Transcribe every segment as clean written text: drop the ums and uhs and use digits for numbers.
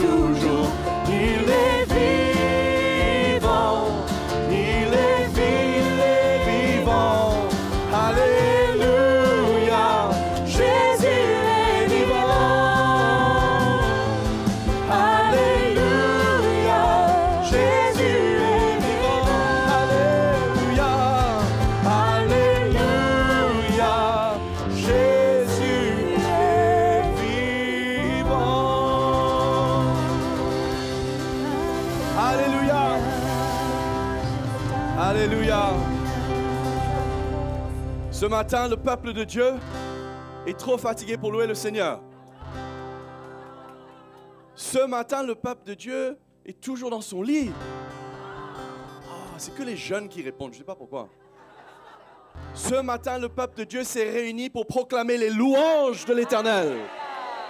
toujours. Il est vivant, il est vivant. Alléluia, Jésus est vivant. Alléluia, Jésus est vivant. Alléluia, Alléluia, Jésus est vivant. Alléluia, Alléluia. Ce matin, le peuple de Dieu est trop fatigué pour louer le Seigneur. Ce matin, le peuple de Dieu est toujours dans son lit. Ah, c'est que les jeunes qui répondent, je ne sais pas pourquoi. Ce matin, le peuple de Dieu s'est réuni pour proclamer les louanges de l'Éternel.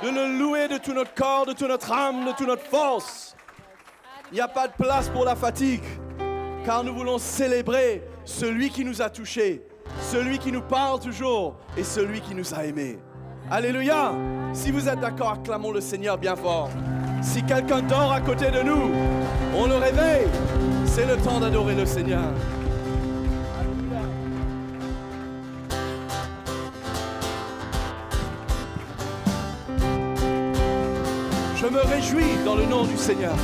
De le louer de tout notre corps, de toute notre âme, de toute notre force. Il n'y a pas de place pour la fatigue, car nous voulons célébrer celui qui nous a touchés, celui qui nous parle toujours et celui qui nous a aimés. Alléluia! Si vous êtes d'accord, acclamons le Seigneur bien fort. Si quelqu'un dort à côté de nous, on le réveille. C'est le temps d'adorer le Seigneur. Je me réjouis dans le nom du Seigneur.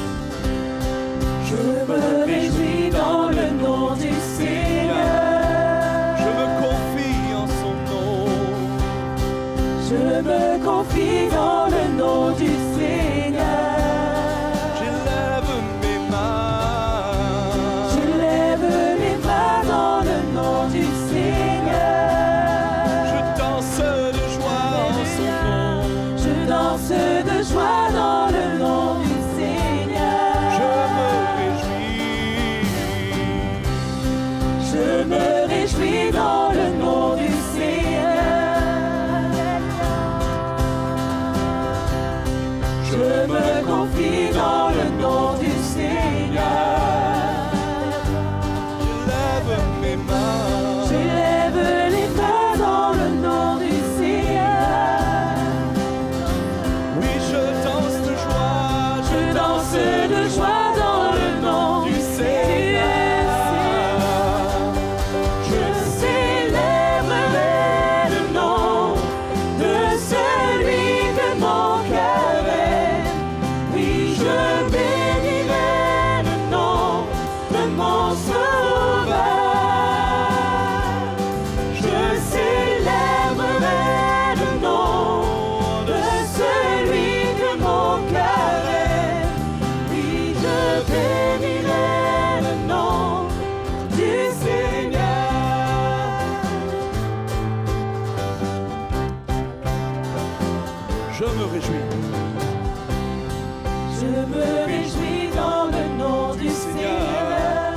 Je me réjouis dans le nom du Seigneur. Je me confie en son nom. Je me confie dans le nom du Seigneur. J'élève mes mains. Je lève les mains dans le nom du Seigneur. Je danse de joie en son nom. Je danse de joie dans le nom du Seigneur. Je me réjouis dans le nom du Seigneur. Je me confie dans le nom du Seigneur. J'élève mes mains. J'élève les mains dans le nom du Seigneur. Oui, je danse de joie. Je danse de joie dans le nom du Seigneur. Je célébrerai le nom de celui que mon cœur aime. Oui, je bénirai le nom de mon Sauveur. Je célébrerai le nom de celui que mon cœur aime. Oui, je bénirai le nom du Seigneur. Je me réjouis. Je me réjouis dans le nom du Seigneur.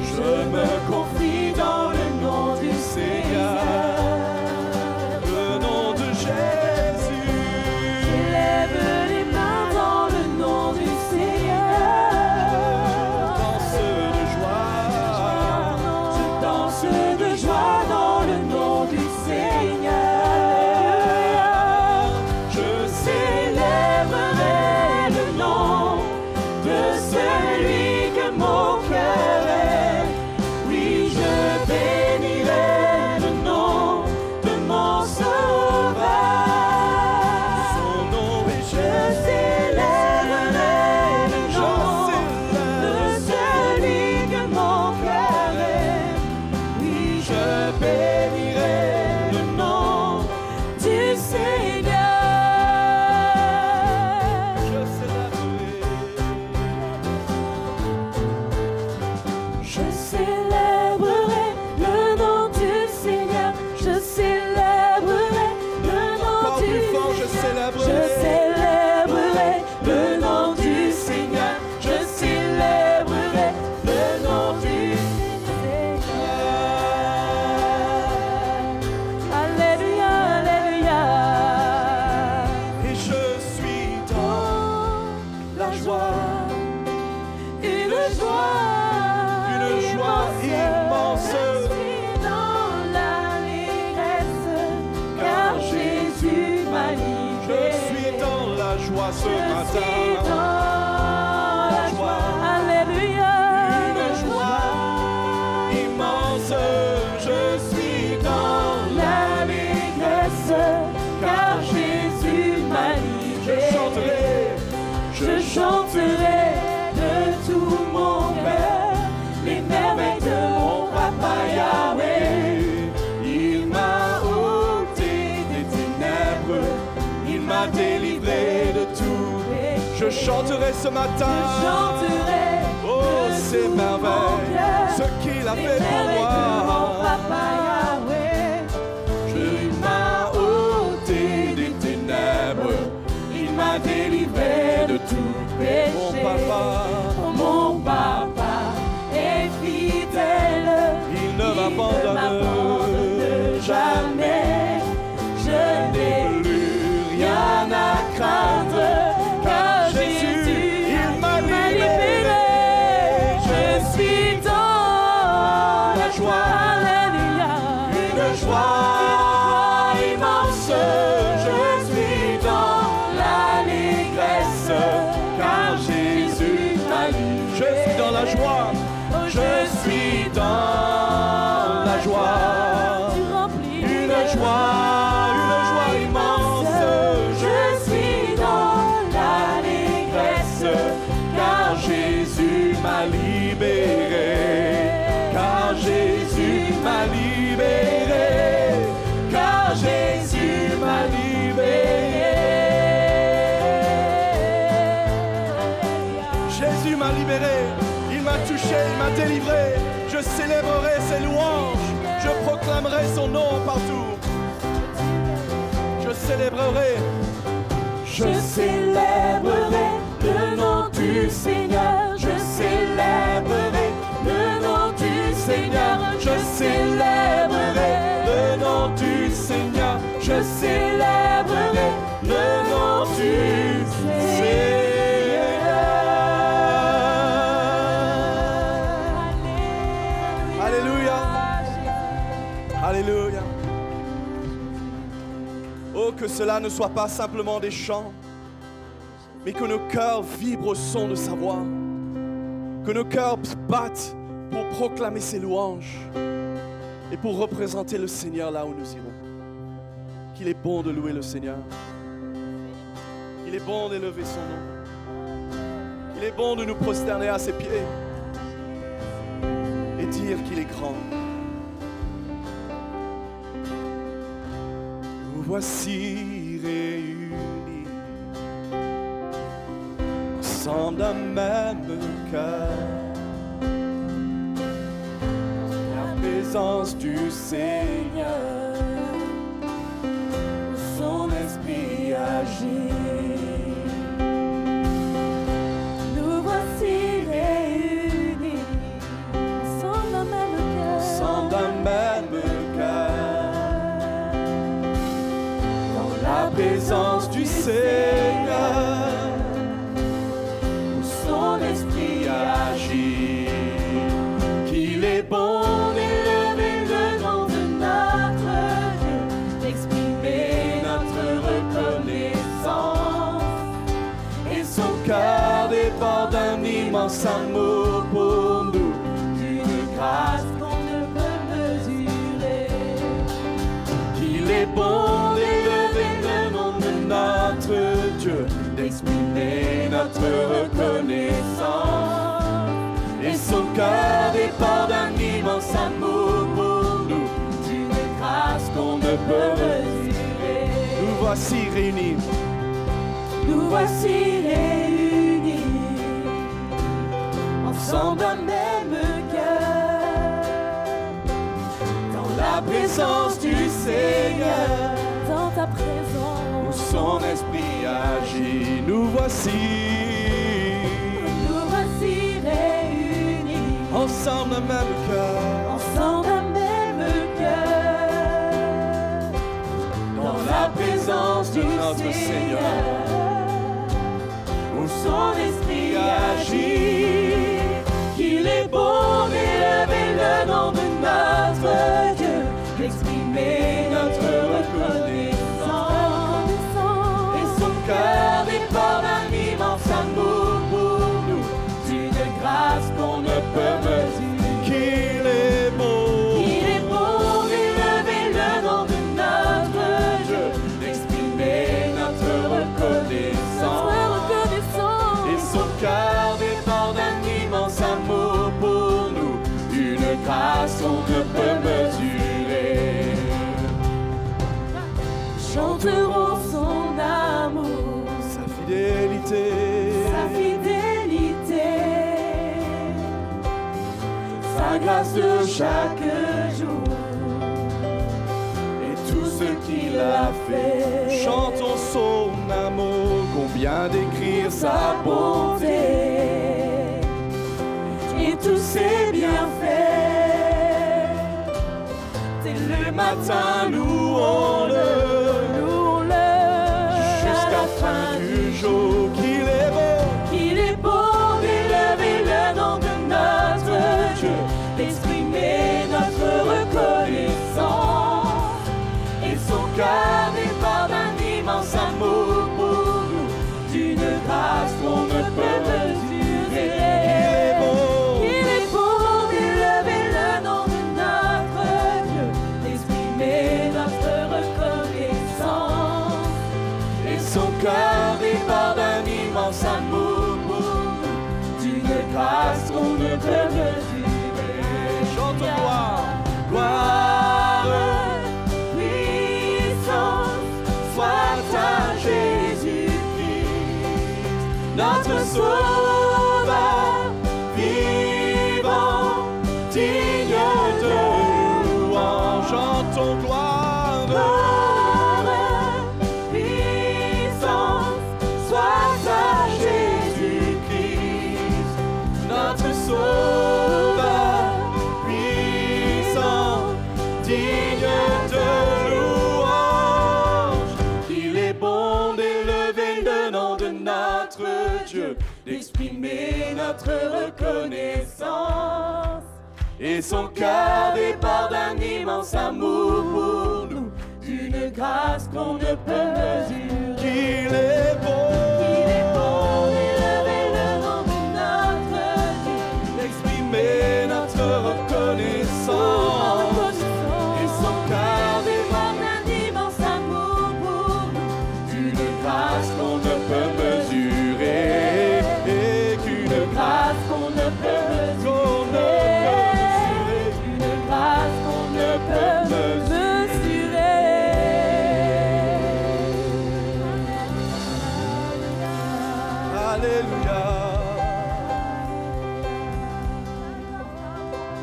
Je me confie dans le nom du Seigneur. Le nom de Jésus. Lève les mains dans le nom du Seigneur. Danse de joie. Je danse de joie dans le nom du Seigneur. Je célébrerai le nom de celui que mon cœur aime. Oui, je bénirai le nom de mon Sauveur. Son nom est Je célébrerai le nom de celui que mon cœur aime. Oui, je bénirai le nom du Seigneur. Je célébrerai. Je célébrerai le nom du Seigneur. Je célébrerai le nom Encore du plus fort, je célébrerai. Je célébrerai le nom du Seigneur. Je célébrerai le nom du Seigneur. Alléluia, alléluia. Et je suis dans la joie. Une joie immense. Je suis dans l'allégresse, car Jésus m'a lié. suis dans la joie ce matin. Alléluia. Une joie immense. Je suis dans l'allégresse, car Jésus m'a libéré. Je chanterai de tout mon cœur les merveilles de mon papa Yahweh. Il m'a ôté des ténèbres, il m'a délivré de tout. Je chanterai ce matin, oh ces merveilles, ce qu'il a fait pour moi. Il m'a ôté des ténèbres, il m'a délivré de tout péché. Mon papa est fidèle, il ne m'abandonne jamais. Je n'ai plus rien à craindre, car Jésus, il m'a libéré. Je suis dans la joie, alléluia, une joie immense. Je suis dans l'allégresse, car Jésus m'a libéré. Je suis dans la joie, je suis dans la joie. Une joie immense. Je suis dans l'allégresse, car Jésus m'a libéré. Car Jésus m'a libéré. Car Jésus m'a libéré. Jésus m'a libéré. Il m'a touché, il m'a délivré. Je célébrerai ses louanges. Je proclamerai son nom partout. Je célébrerai. Je célébrerai le nom du Seigneur. Je célébrerai le nom du Seigneur. Je célébrerai le nom du Seigneur. Je célébrerai le nom du Seigneur. Alléluia. Alléluia. Oh, que cela ne soit pas simplement des chants, mais que nos cœurs vibrent au son de sa voix. Que nos cœurs battent pour proclamer ses louanges et pour représenter le Seigneur là où nous irons. Qu'il est bon de louer le Seigneur. Il est bon d'élever son nom. Il est bon de nous prosterner à ses pieds et dire qu'il est grand. Nous voici réunis ensemble d'un même cœur. La présence du Seigneur, son esprit agit. Nous voici réunis ensemble d'un même cœur. Ensemble d'un même cœur. Dans la présence du Seigneur, où son esprit agit. Qu'il est bon d'élever le nom de notre Dieu, d'exprimer notre reconnaissance. Et son cœur déborde d'un immense amour pour nous, d'une grâce Qu'on ne peut mesurer. qu'il est bon d'élever le nom de notre Dieu, d'exprimer notre reconnaissance. Et son cœur déborde d'un immense amour pour nous, d'une grâce qu'on ne peut mesurer. Nous voici réunis. Nous voici réunis ensemble d'un même cœur. Dans la présence du Seigneur, Dans ta où présence, son esprit agit. Nous voici réunis ensemble d'un même cœur. ensemble un même cœur. Dans la présence de notre Seigneur, où son esprit agit. Qu'il est bon d'élever le nom de notre Dieu, d'exprimer notre reconnaissance. Et grâce de chaque jour et tout ce qu'il a fait. Chantons son amour, combien d'écrire sa bonté Et tous ses bienfaits. Dès le matin, louons-le, louons-le, jusqu'à fin du jour. qu'il est beau d'élever le nom de notre Dieu, d'exprimer notre reconnaissance et son cœur déborde d'un immense amour pour nous, d'une grâce qu'on ne peut mesurer. Il est beau d'élever le nom de notre Dieu, d'exprimer notre reconnaissance et son cœur déborde d'un immense amour pour nous, d'une grâce qu'on ne peut mesurer. Chante gloire, Gloire, puissance, soit à Jésus-Christ, notre Sauveur, vivant, digne de louange. chantons gloire, Gloire, puissance, soit à Jésus-Christ, notre Sauveur, puissant, digne de louange. Il est bon d'élever le nom de notre Dieu, d'exprimer notre reconnaissance et son cœur déborde d'un immense amour pour nous, d'une grâce qu'on ne peut mesurer. qu'il est bon. Il est bon d'élever le nom de notre Dieu, D'exprimer notre reconnaissance et son cœur déborde d'un immense amour pour nous, d'une grâce qu'on ne peut mesurer et qu'une grâce qu'on ne peut mesurer, une grâce qu'on ne peut mesurer. Alléluia.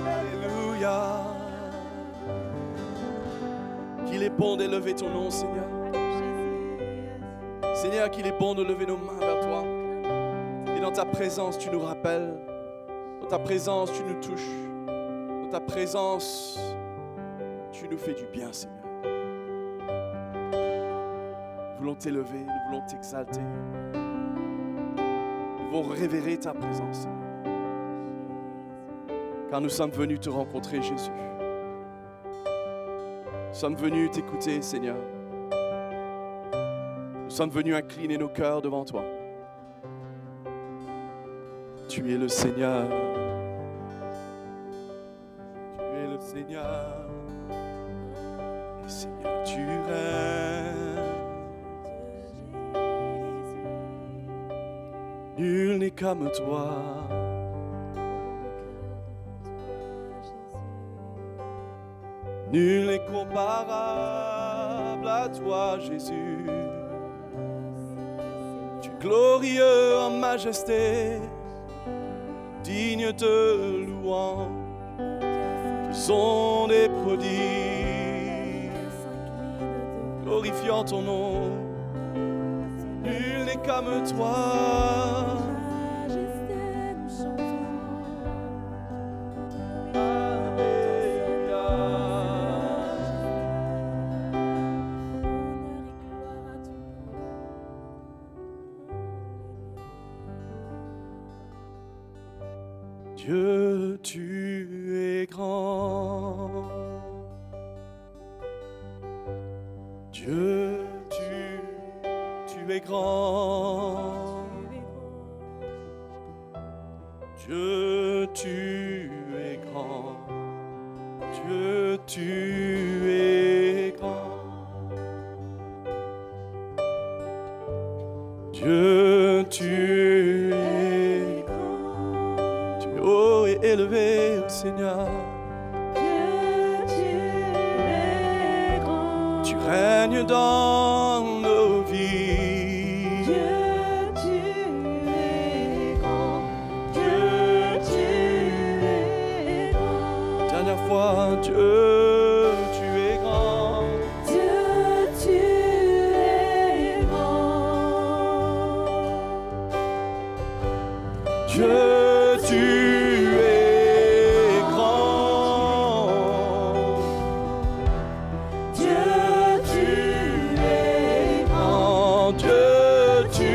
Alléluia. Qu'il est bon d'élever ton nom, Seigneur. Seigneur, qu'il est bon de lever nos mains vers toi. Et dans ta présence, tu nous rappelles. Dans ta présence, tu nous touches. Dans ta présence, tu nous fais du bien, Seigneur. Nous voulons t'élever, nous voulons t'exalter. Nous voulons révérer ta présence. Car nous sommes venus te rencontrer, Jésus. Nous sommes venus t'écouter, Seigneur. Nous sommes venus incliner nos cœurs devant toi. Tu es le Seigneur. Tu es le Seigneur. Et Seigneur, tu règnes. Nul n'est comme toi. Nul n'est comparable à toi, Jésus. Tu es glorieux en majesté, digne de louange. Faisons des prodiges, glorifiant ton nom. Nul n'est comme toi. Dieu, tu es grand. Dieu, tu es grand. Dieu, tu es grand. Dieu, tu es grand. Dieu, tu es grand. Tu es haut et élevé, ô Seigneur. Dieu, tu es grand. Tu règnes dans nos vies. Dieu, tu es grand. Dieu, tu es grand. Dieu, tu es grand. Dieu, tu es grand. Dieu, tu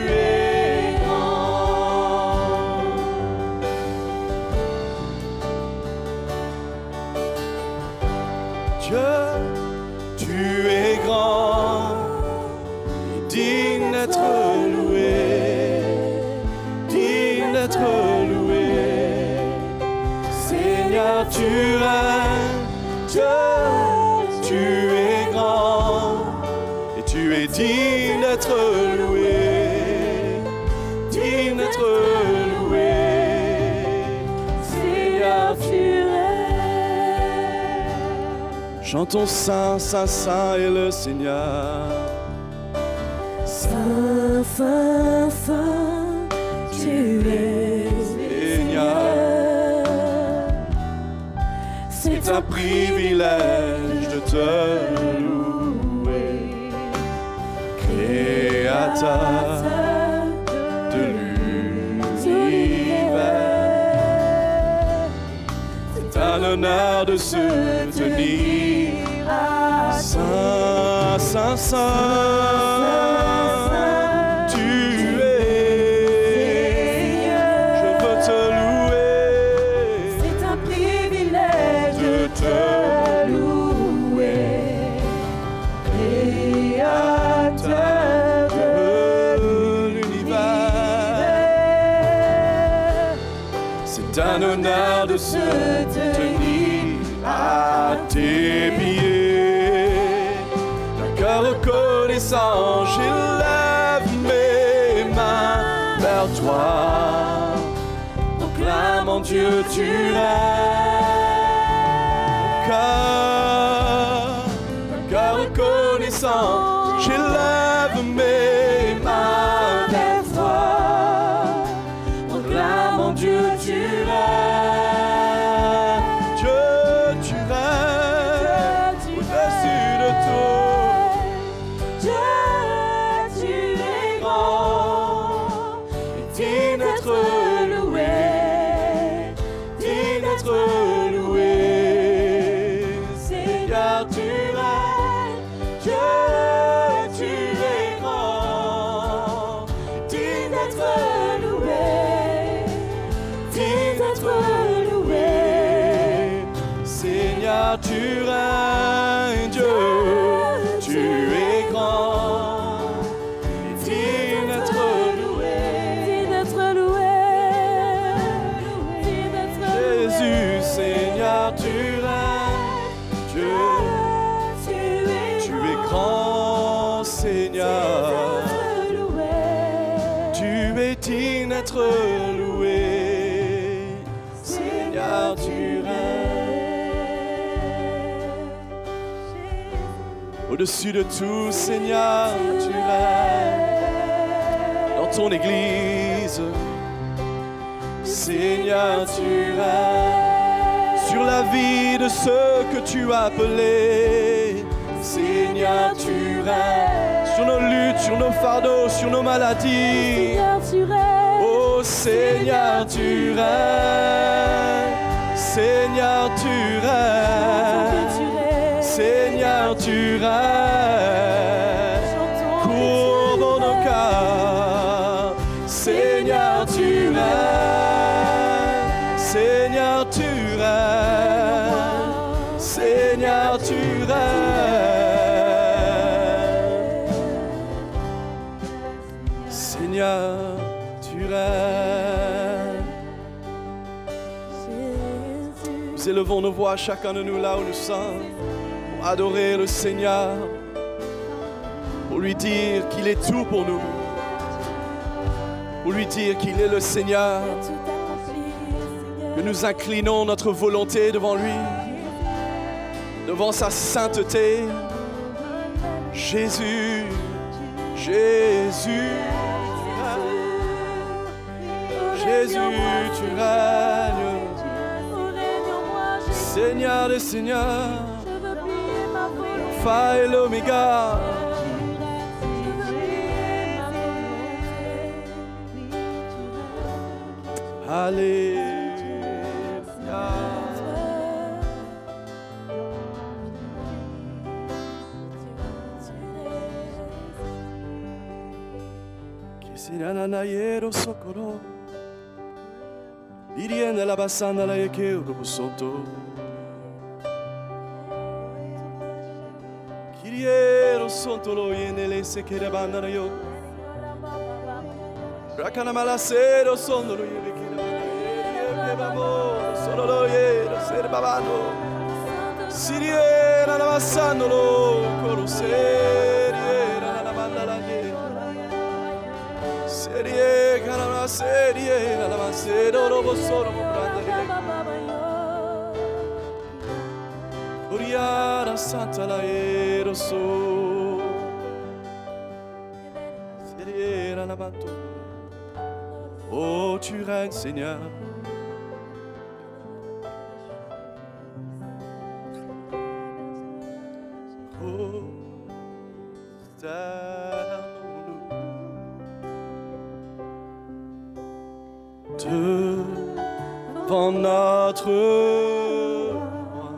es grand. Dieu, tu es grand, digne d'être loué, digne d'être loué. Seigneur, tu règnes, Dieu, tu es grand, et tu es digne d'être loué, digne d'être loué. Seigneur, tu règnes. Chantons Saint, Saint, Saint est le Seigneur. Saint, Saint, Saint, tu es Seigneur. C'est un privilège de te louer, Créateur de l'univers. C'est un honneur de se tenir Saint, Saint, Saint. Tu es, je veux te louer. C'est un privilège de te louer, Créateur de l'univers. C'est un honneur de se tenir à tes pieds. D'un cœur reconnaissant, j'élève mes mains vers toi. Proclamant Dieu, tu règnes. D'un cœur reconnaissant, j'élève mes mains vers toi. Proclamant Dieu, tu règnes. Dieu, tu règnes au-dessus de tout. Dieu, tu es grand, digne d'être loué, digne d'être loué. Seigneur, tu règnes. Dieu, tu es grand, digne d'être loué, digne d'être loué. Seigneur, tu règnes, Dieu, tu es grand, digne d'être loué. Digne d'être loué, digne d'être loué. Jésus, Seigneur, tu règnes, Dieu, tu es grand, Seigneur, tu es digne d'être loué. Seigneur, tu règnes. Au-dessus de tout, Seigneur, tu règnes. Dans ton Église, Seigneur, tu règnes. Sur la vie de ceux que tu as appelés, Seigneur, tu règnes. Sur nos luttes, sur nos fardeaux, sur nos maladies. Seigneur, tu règnes. Oh Seigneur, tu règnes. Seigneur, tu règnes. Seigneur, tu règnes. Cours dans nos cœurs. Seigneur, tu règnes. Seigneur, tu règnes. Seigneur, tu règnes. Seigneur, tu règnes. Nous élevons nos voix, chacun de nous là où nous sommes, pour adorer le Seigneur, pour lui dire qu'il est tout pour nous, pour lui dire qu'il est le Seigneur, que nous inclinons notre volonté devant lui, devant sa sainteté. Jésus, Jésus, Jésus, tu règnes, Seigneur des Seigneurs, Alpha et l'Oméga. Alléluia. Kisinanayero sokoro. Iriene la basana la yeke urubusoto. Kiriero sontolo yenele sekere bandana yo. Rakana malasero sondolo yebekere bandana babo solo yero ser babano. Siriera la basandolo coroseriera la bandana ye. Serie canama serie la masero robo solo brandere. Uriara santa la ero so. Serie la bateau. Oh, tu règnes, Seigneur. Oh, devant notre roi,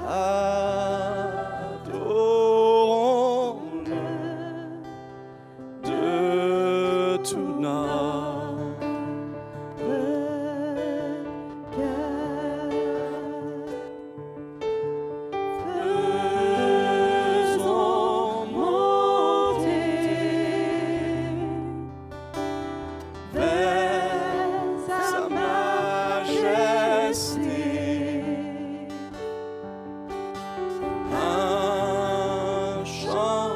adorons-le de tout notre cœur. Faisons monter vers sa majesté un chant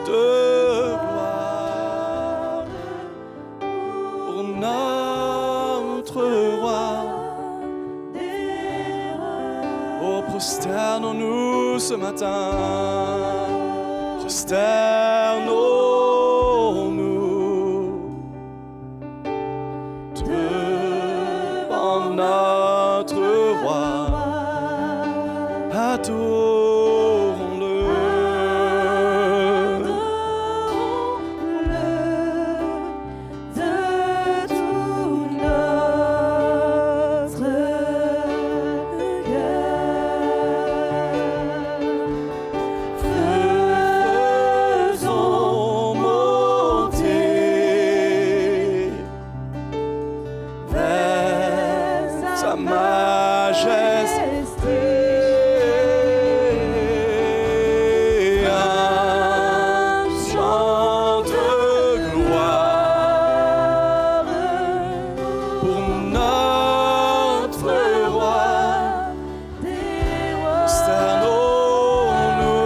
de gloire pour notre roi. Oh, prosternons-nous ce matin, prosternons-nous devant notre roi, adorons-le. De tout notre cœur. Faisons monter vers sa majesté un chant de gloire pour notre roi. Prosternons-nous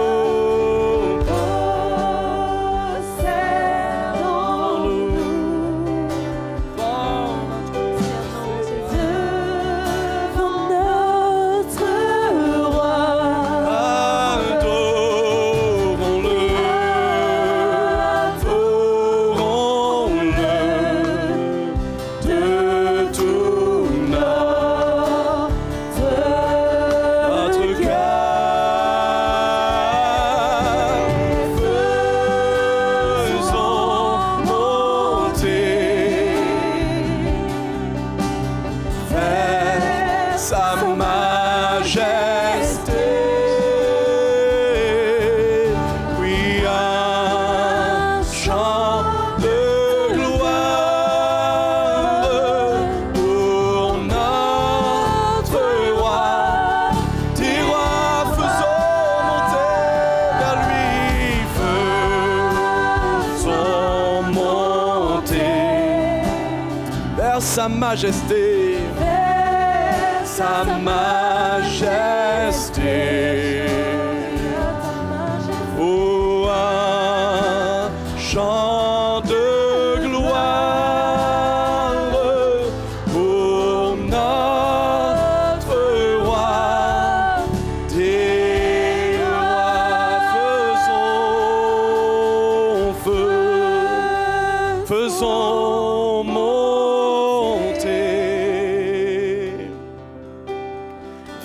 sa majesté, sa majesté. Oh, un chant de gloire pour notre roi. Des rois, faisons feu, faisons monter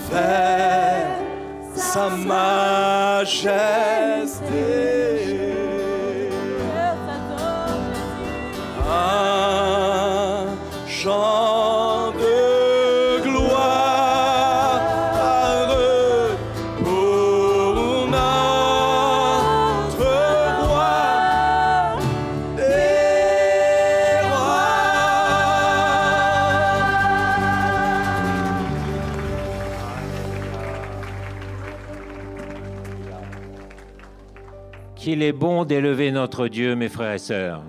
vers sa majesté. qu'il est bon d'élever notre Dieu, mes frères et sœurs,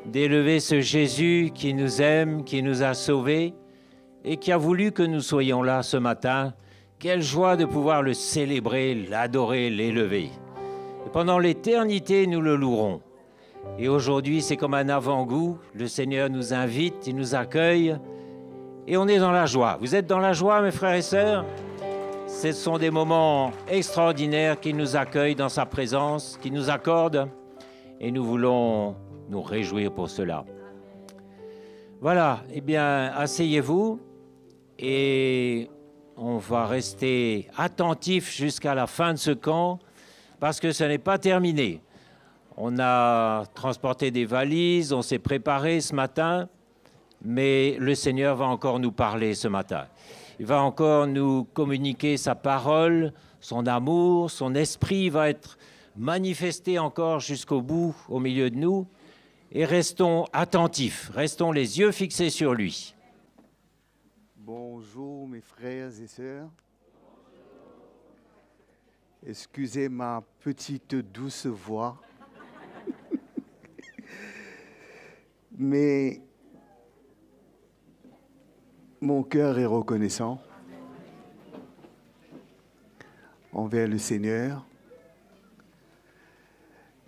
d'élever ce Jésus qui nous aime, qui nous a sauvés et qui a voulu que nous soyons là ce matin. Quelle joie de pouvoir le célébrer, l'adorer, l'élever. Et pendant l'éternité, nous le louerons. Et aujourd'hui, c'est comme un avant-goût. Le Seigneur nous invite, il nous accueille et on est dans la joie. Vous êtes dans la joie, mes frères et sœurs? Ce sont des moments extraordinaires qui nous accueillent dans sa présence, qui nous accorde, et nous voulons nous réjouir pour cela. Voilà, eh bien, asseyez-vous et on va rester attentifs jusqu'à la fin de ce camp parce que ce n'est pas terminé. On a transporté des valises, on s'est préparé ce matin, mais le Seigneur va encore nous parler ce matin. Il va encore nous communiquer sa parole, son amour, son esprit va être manifesté encore jusqu'au bout, au milieu de nous. Et restons attentifs, restons les yeux fixés sur lui. Bonjour mes frères et sœurs. Excusez ma petite douce voix. Mais mon cœur est reconnaissant envers le Seigneur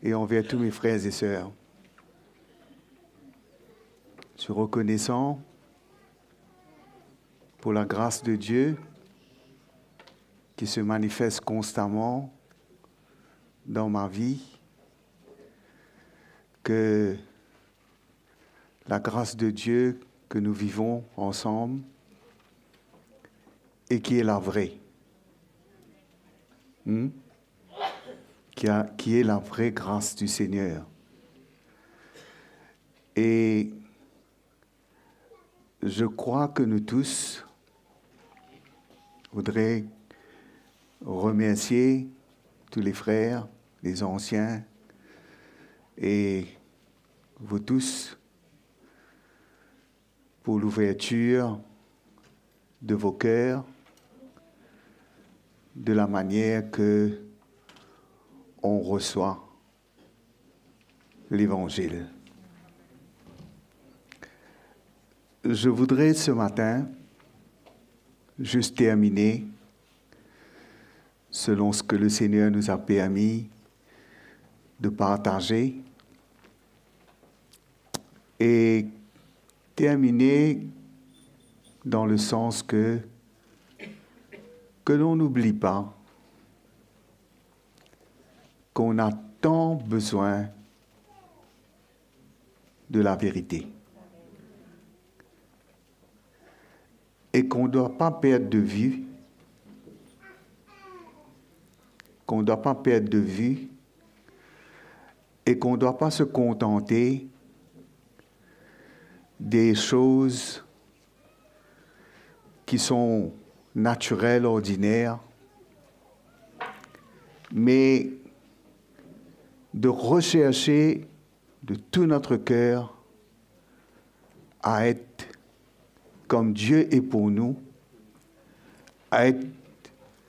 et envers tous mes frères et sœurs. Je suis reconnaissant pour la grâce de Dieu qui se manifeste constamment dans ma vie, que la grâce de Dieu que nous vivons ensemble et qui est la vraie, qui est la vraie grâce du Seigneur. Et je crois que nous tous voudrions remercier tous les frères, les anciens et vous tous pour l'ouverture de vos cœurs, de la manière que on reçoit l'Évangile. Je voudrais ce matin juste terminer selon ce que le Seigneur nous a permis de partager et terminer dans le sens que l'on n'oublie pas qu'on a tant besoin de la vérité et qu'on ne doit pas perdre de vue, et qu'on ne doit pas se contenter des choses qui sont naturelles, ordinaires, mais de rechercher de tout notre cœur à être comme Dieu est pour nous, à être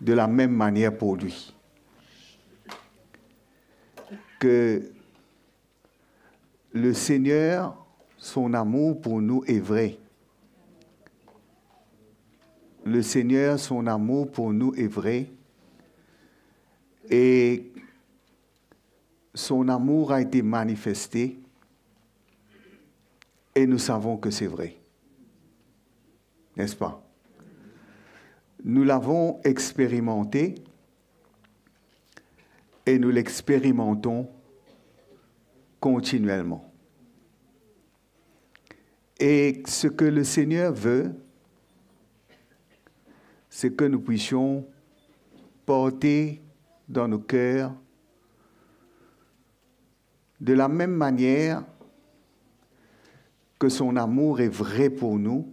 de la même manière pour lui. Que le Seigneur, son amour pour nous est vrai. Le Seigneur, son amour pour nous est vrai. Et son amour a été manifesté. Et nous savons que c'est vrai. N'est-ce pas? Nous l'avons expérimenté. Et nous l'expérimentons continuellement. Et ce que le Seigneur veut, c'est que nous puissions porter dans nos cœurs de la même manière que son amour est vrai pour nous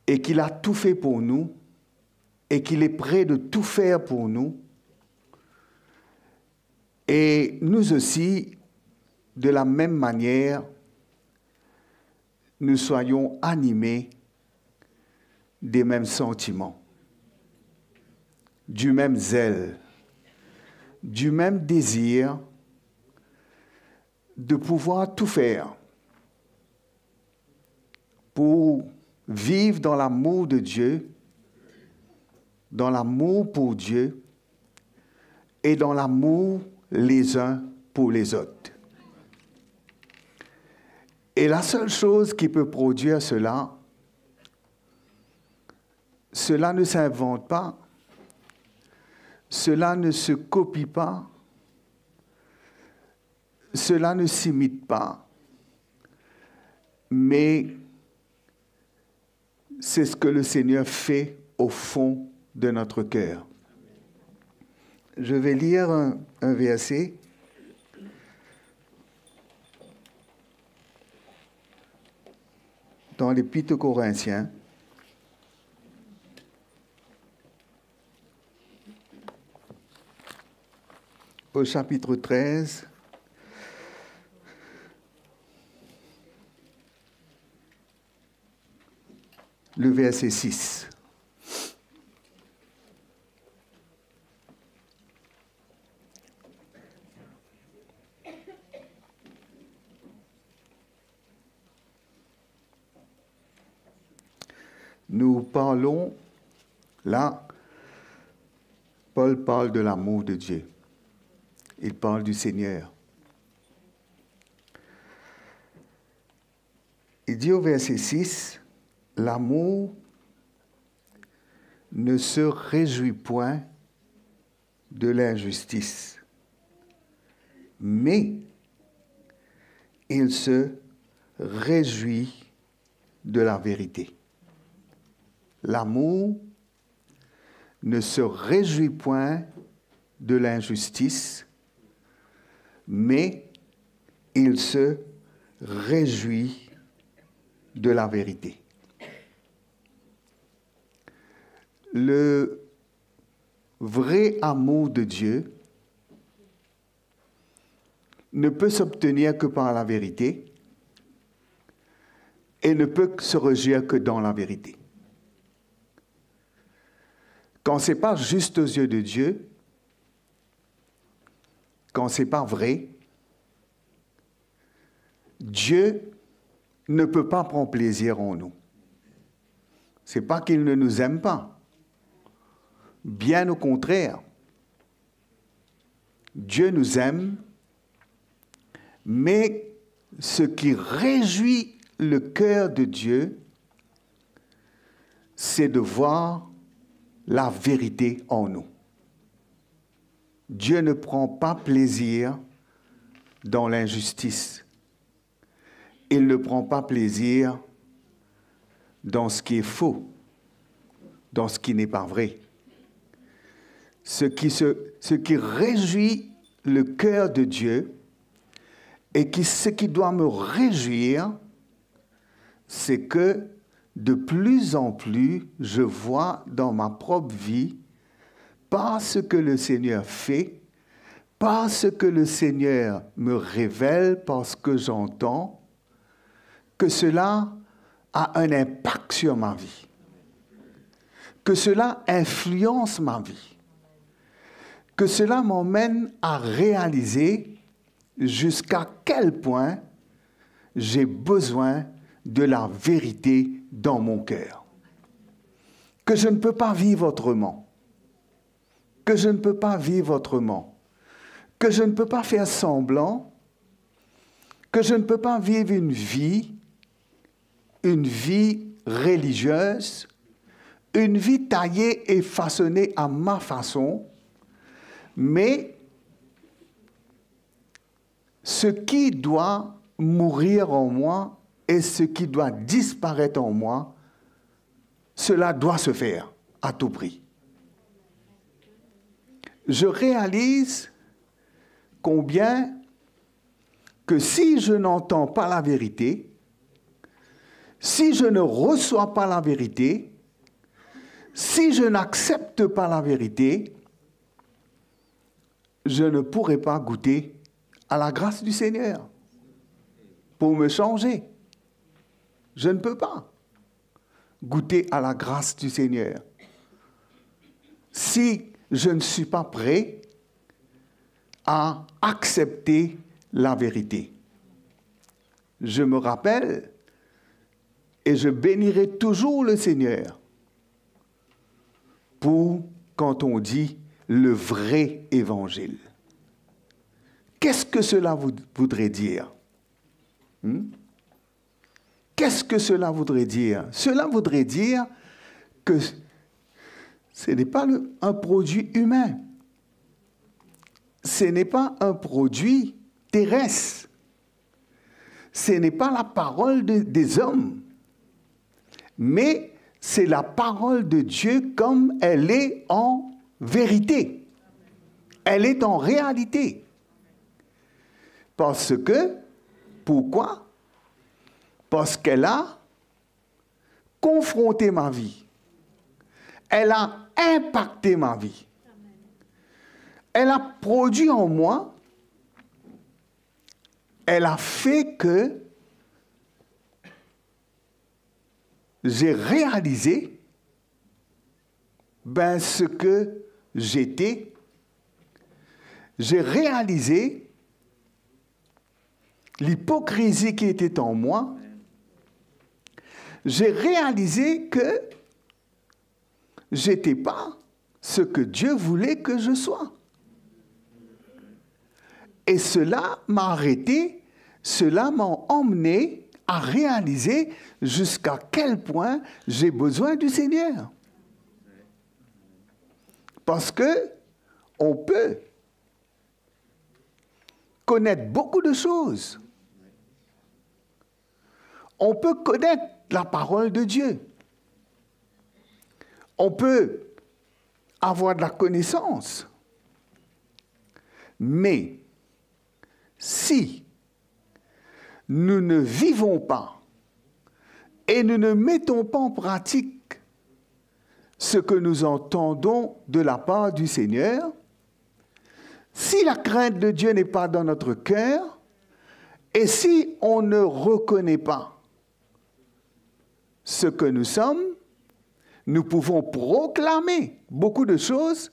et qu'il a tout fait pour nous et qu'il est prêt de tout faire pour nous. Et nous aussi, de la même manière, nous soyons animés des mêmes sentiments, du même zèle, du même désir de pouvoir tout faire pour vivre dans l'amour de Dieu, dans l'amour pour Dieu et dans l'amour les uns pour les autres. Et la seule chose qui peut produire cela, cela ne s'invente pas, cela ne se copie pas, cela ne s'imite pas, mais c'est ce que le Seigneur fait au fond de notre cœur. Je vais lire un verset. Dans l'Épître aux Corinthiens, au chapitre 13, le verset 6. Nous parlons, là, Paul parle de l'amour de Dieu. Il parle du Seigneur. Il dit au verset 6, « L'amour ne se réjouit point de l'injustice, mais il se réjouit de la vérité. » L'amour ne se réjouit point de l'injustice, mais il se réjouit de la vérité. Le vrai amour de Dieu ne peut s'obtenir que par la vérité et ne peut se réjouir que dans la vérité. Quand ce n'est pas juste aux yeux de Dieu, quand ce n'est pas vrai, Dieu ne peut pas prendre plaisir en nous. Ce n'est pas qu'il ne nous aime pas. Bien au contraire. Dieu nous aime, mais ce qui réjouit le cœur de Dieu, c'est de voir la vérité en nous. Dieu ne prend pas plaisir dans l'injustice. Il ne prend pas plaisir dans ce qui est faux, dans ce qui n'est pas vrai. Ce qui réjouit le cœur de Dieu et ce qui doit me réjouir, c'est que de plus en plus, je vois dans ma propre vie, par ce que le Seigneur fait, par ce que le Seigneur me révèle, par ce que j'entends, que cela a un impact sur ma vie, que cela influence ma vie, que cela m'emmène à réaliser jusqu'à quel point j'ai besoin de la vérité dans mon cœur. Que je ne peux pas vivre autrement. Que je ne peux pas vivre autrement. Que je ne peux pas faire semblant. Que je ne peux pas vivre une vie religieuse, une vie taillée et façonnée à ma façon, mais ce qui doit mourir en moi et ce qui doit disparaître en moi, cela doit se faire à tout prix. Je réalise combien que si je n'entends pas la vérité, si je ne reçois pas la vérité, si je n'accepte pas la vérité, je ne pourrai pas goûter à la grâce du Seigneur pour me changer. Je ne peux pas goûter à la grâce du Seigneur. Si je ne suis pas prêt à accepter la vérité. Je me rappelle, et je bénirai toujours le Seigneur pour quand on dit le vrai évangile. Qu'est-ce que cela voudrait dire? Qu'est-ce que cela voudrait dire? Cela voudrait dire que ce n'est pas un produit humain. Ce n'est pas un produit terrestre. Ce n'est pas la parole des hommes. Mais c'est la parole de Dieu comme elle est en vérité. Elle est en réalité. Parce que, pourquoi? Parce qu'elle a confronté ma vie. Elle a impacté ma vie. Elle a produit en moi, elle a fait que j'ai réalisé ce que j'étais. J'ai réalisé l'hypocrisie qui était en moi. J'ai réalisé que je n'étais pas ce que Dieu voulait que je sois. Et cela m'a arrêté, cela m'a emmené à réaliser jusqu'à quel point j'ai besoin du Seigneur. Parce que on peut connaître beaucoup de choses. On peut connaître la parole de Dieu. On peut avoir de la connaissance. Mais si nous ne vivons pas et nous ne mettons pas en pratique ce que nous entendons de la part du Seigneur, si la crainte de Dieu n'est pas dans notre cœur, et si on ne reconnaît pas ce que nous sommes, nous pouvons proclamer beaucoup de choses,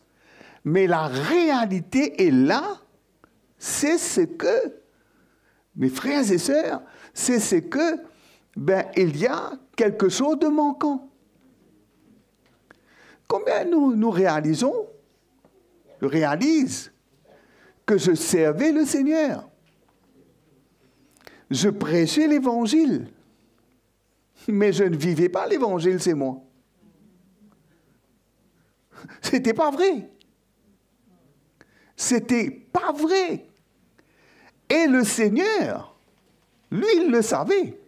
mais la réalité est là. C'est ce que, mes frères et sœurs, c'est ce que, il y a quelque chose de manquant. Combien nous réalisons, je réalise que je servais le Seigneur. Je prêchais l'évangile, mais je ne vivais pas l'évangile, c'est moi. C'était pas vrai. C'était pas vrai. Et le Seigneur, lui, il le savait.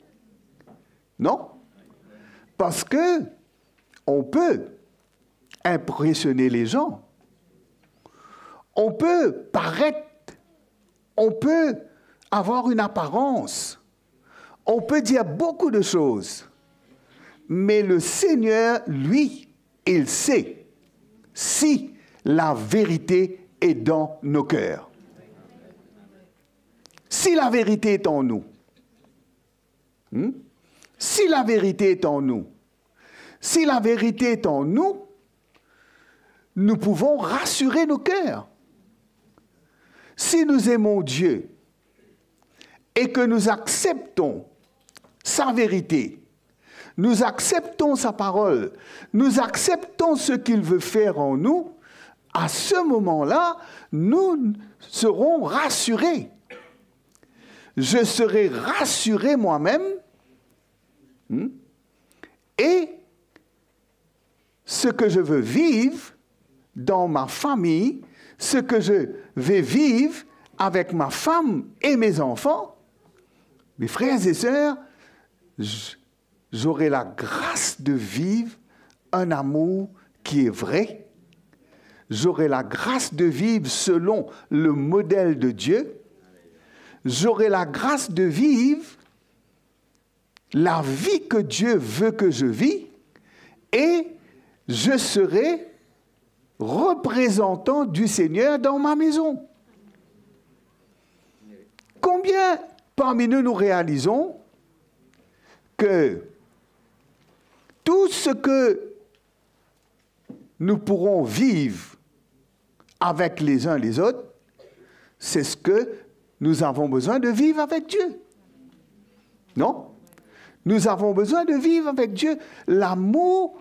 Non? Parce que on peut impressionner les gens. On peut paraître, on peut avoir une apparence, on peut dire beaucoup de choses. Mais le Seigneur, lui, il sait si la vérité est dans nos cœurs. Si la vérité est en nous. Si la vérité est en nous. Si la vérité est en nous, nous pouvons rassurer nos cœurs. Si nous aimons Dieu et que nous acceptons sa vérité, nous acceptons sa parole, nous acceptons ce qu'il veut faire en nous, à ce moment-là, nous serons rassurés. Je serai rassuré moi-même et ce que je veux vivre dans ma famille, ce que je vais vivre avec ma femme et mes enfants, mes frères et sœurs, j'aurai la grâce de vivre un amour qui est vrai. J'aurai la grâce de vivre selon le modèle de Dieu. J'aurai la grâce de vivre la vie que Dieu veut que je vis et je serai représentant du Seigneur dans ma maison. Combien parmi nous réalisons que tout ce que nous pourrons vivre avec les uns les autres, c'est ce que nous avons besoin de vivre avec Dieu. Non? Nous avons besoin de vivre avec Dieu. L'amour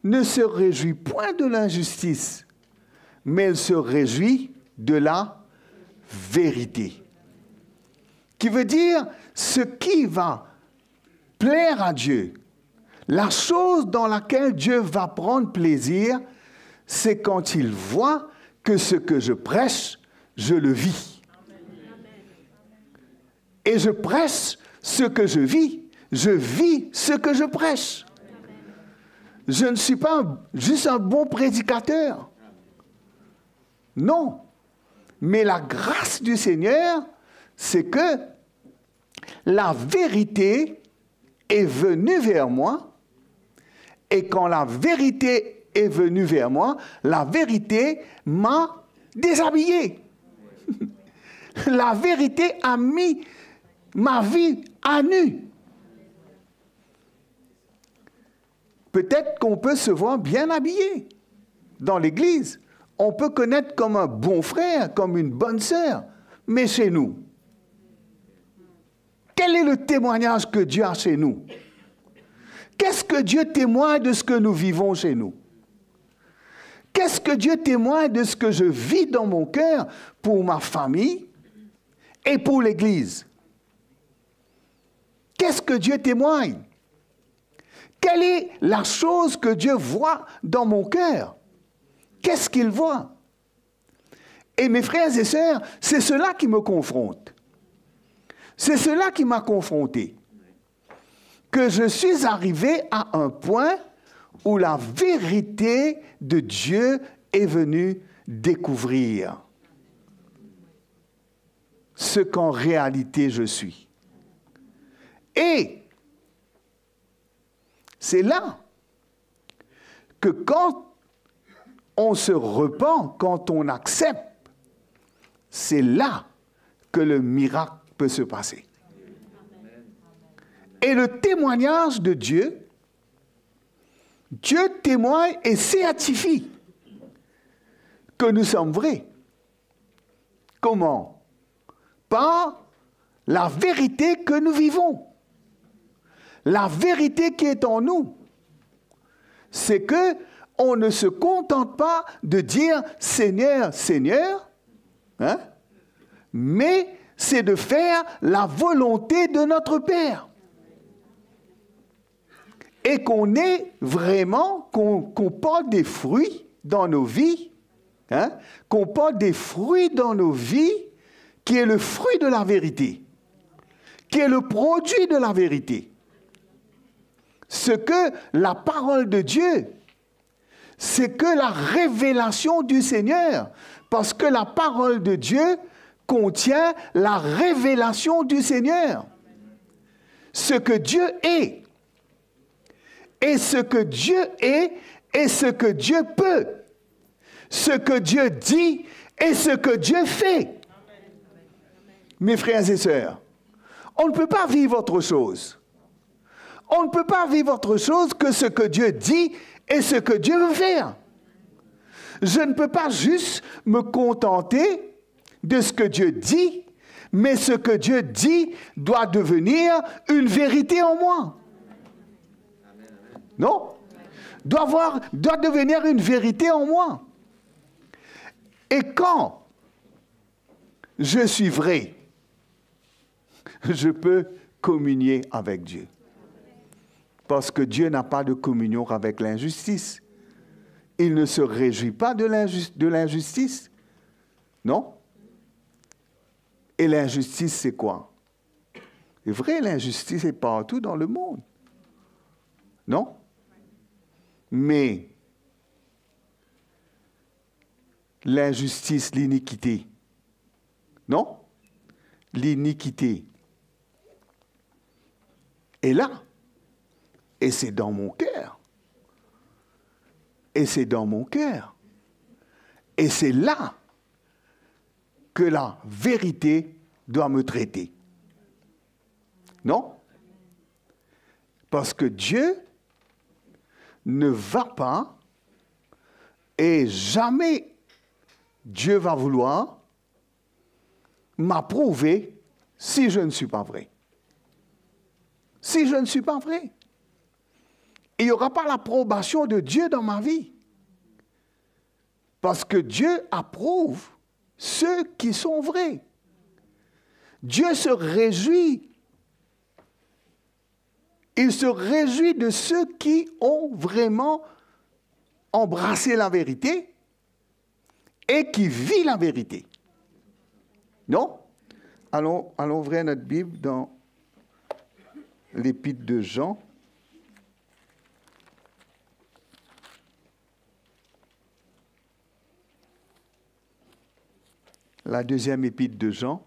ne se réjouit point de l'injustice, mais elle se réjouit de la vérité. Qui veut dire, ce qui va plaire à Dieu, la chose dans laquelle Dieu va prendre plaisir, c'est quand il voit que ce que je prêche, je le vis. Et je prêche ce que je vis ce que je prêche. Je ne suis pas juste un bon prédicateur. Non. Mais la grâce du Seigneur, c'est que la vérité est venue vers moi. Et quand la vérité est venue vers moi, la vérité m'a déshabillé. La vérité a mis ma vie à nu. Peut-être qu'on peut se voir bien habillé dans l'église. On peut connaître comme un bon frère, comme une bonne sœur. Mais chez nous, quel est le témoignage que Dieu a chez nous? Qu'est-ce que Dieu témoigne de ce que nous vivons chez nous? Qu'est-ce que Dieu témoigne de ce que je vis dans mon cœur pour ma famille et pour l'Église? Qu'est-ce que Dieu témoigne? Quelle est la chose que Dieu voit dans mon cœur? Qu'est-ce qu'il voit? Et mes frères et sœurs, c'est cela qui me confronte. C'est cela qui m'a confronté. Que je suis arrivé à un point où la vérité de Dieu est venue découvrir ce qu'en réalité je suis. Et c'est là que quand on se repent, quand on accepte, c'est là que le miracle peut se passer. Et le témoignage de Dieu, Dieu témoigne et certifie que nous sommes vrais. Comment? Par la vérité que nous vivons. La vérité qui est en nous. C'est que on ne se contente pas de dire Seigneur, Seigneur, hein, mais c'est de faire la volonté de notre Père. Et qu'on est vraiment, qu'on porte des fruits dans nos vies, hein, qu'on porte des fruits dans nos vies, qui est le fruit de la vérité, qui est le produit de la vérité. Ce que la parole de Dieu, c'est que la révélation du Seigneur, parce que la parole de Dieu contient la révélation du Seigneur. Ce que Dieu est. Et ce que Dieu est et ce que Dieu peut. Ce que Dieu dit et ce que Dieu fait. Mes frères et sœurs, on ne peut pas vivre autre chose. On ne peut pas vivre autre chose que ce que Dieu dit et ce que Dieu veut faire. Je ne peux pas juste me contenter de ce que Dieu dit, mais ce que Dieu dit doit devenir une vérité en moi. Non? Doit devenir une vérité en moi. Et quand je suis vrai, je peux communier avec Dieu. Parce que Dieu n'a pas de communion avec l'injustice. Il ne se réjouit pas de l'injustice. Non? Et l'injustice, c'est quoi? C'est vrai, l'injustice est partout dans le monde. Non? Mais l'injustice, l'iniquité. Non? L'iniquité est là. Et c'est dans mon cœur. Et c'est dans mon cœur. Et c'est là que la vérité doit me traiter. Non? Parce que Dieu ne va pas, et jamais Dieu va vouloir m'approuver si je ne suis pas vrai. Si je ne suis pas vrai. Il n'y aura pas l'approbation de Dieu dans ma vie. Parce que Dieu approuve ceux qui sont vrais. Dieu se réjouit. Il se réjouit de ceux qui ont vraiment embrassé la vérité et qui vivent la vérité. Non? Allons ouvrir notre Bible dans l'Épître de Jean. La deuxième épître de Jean.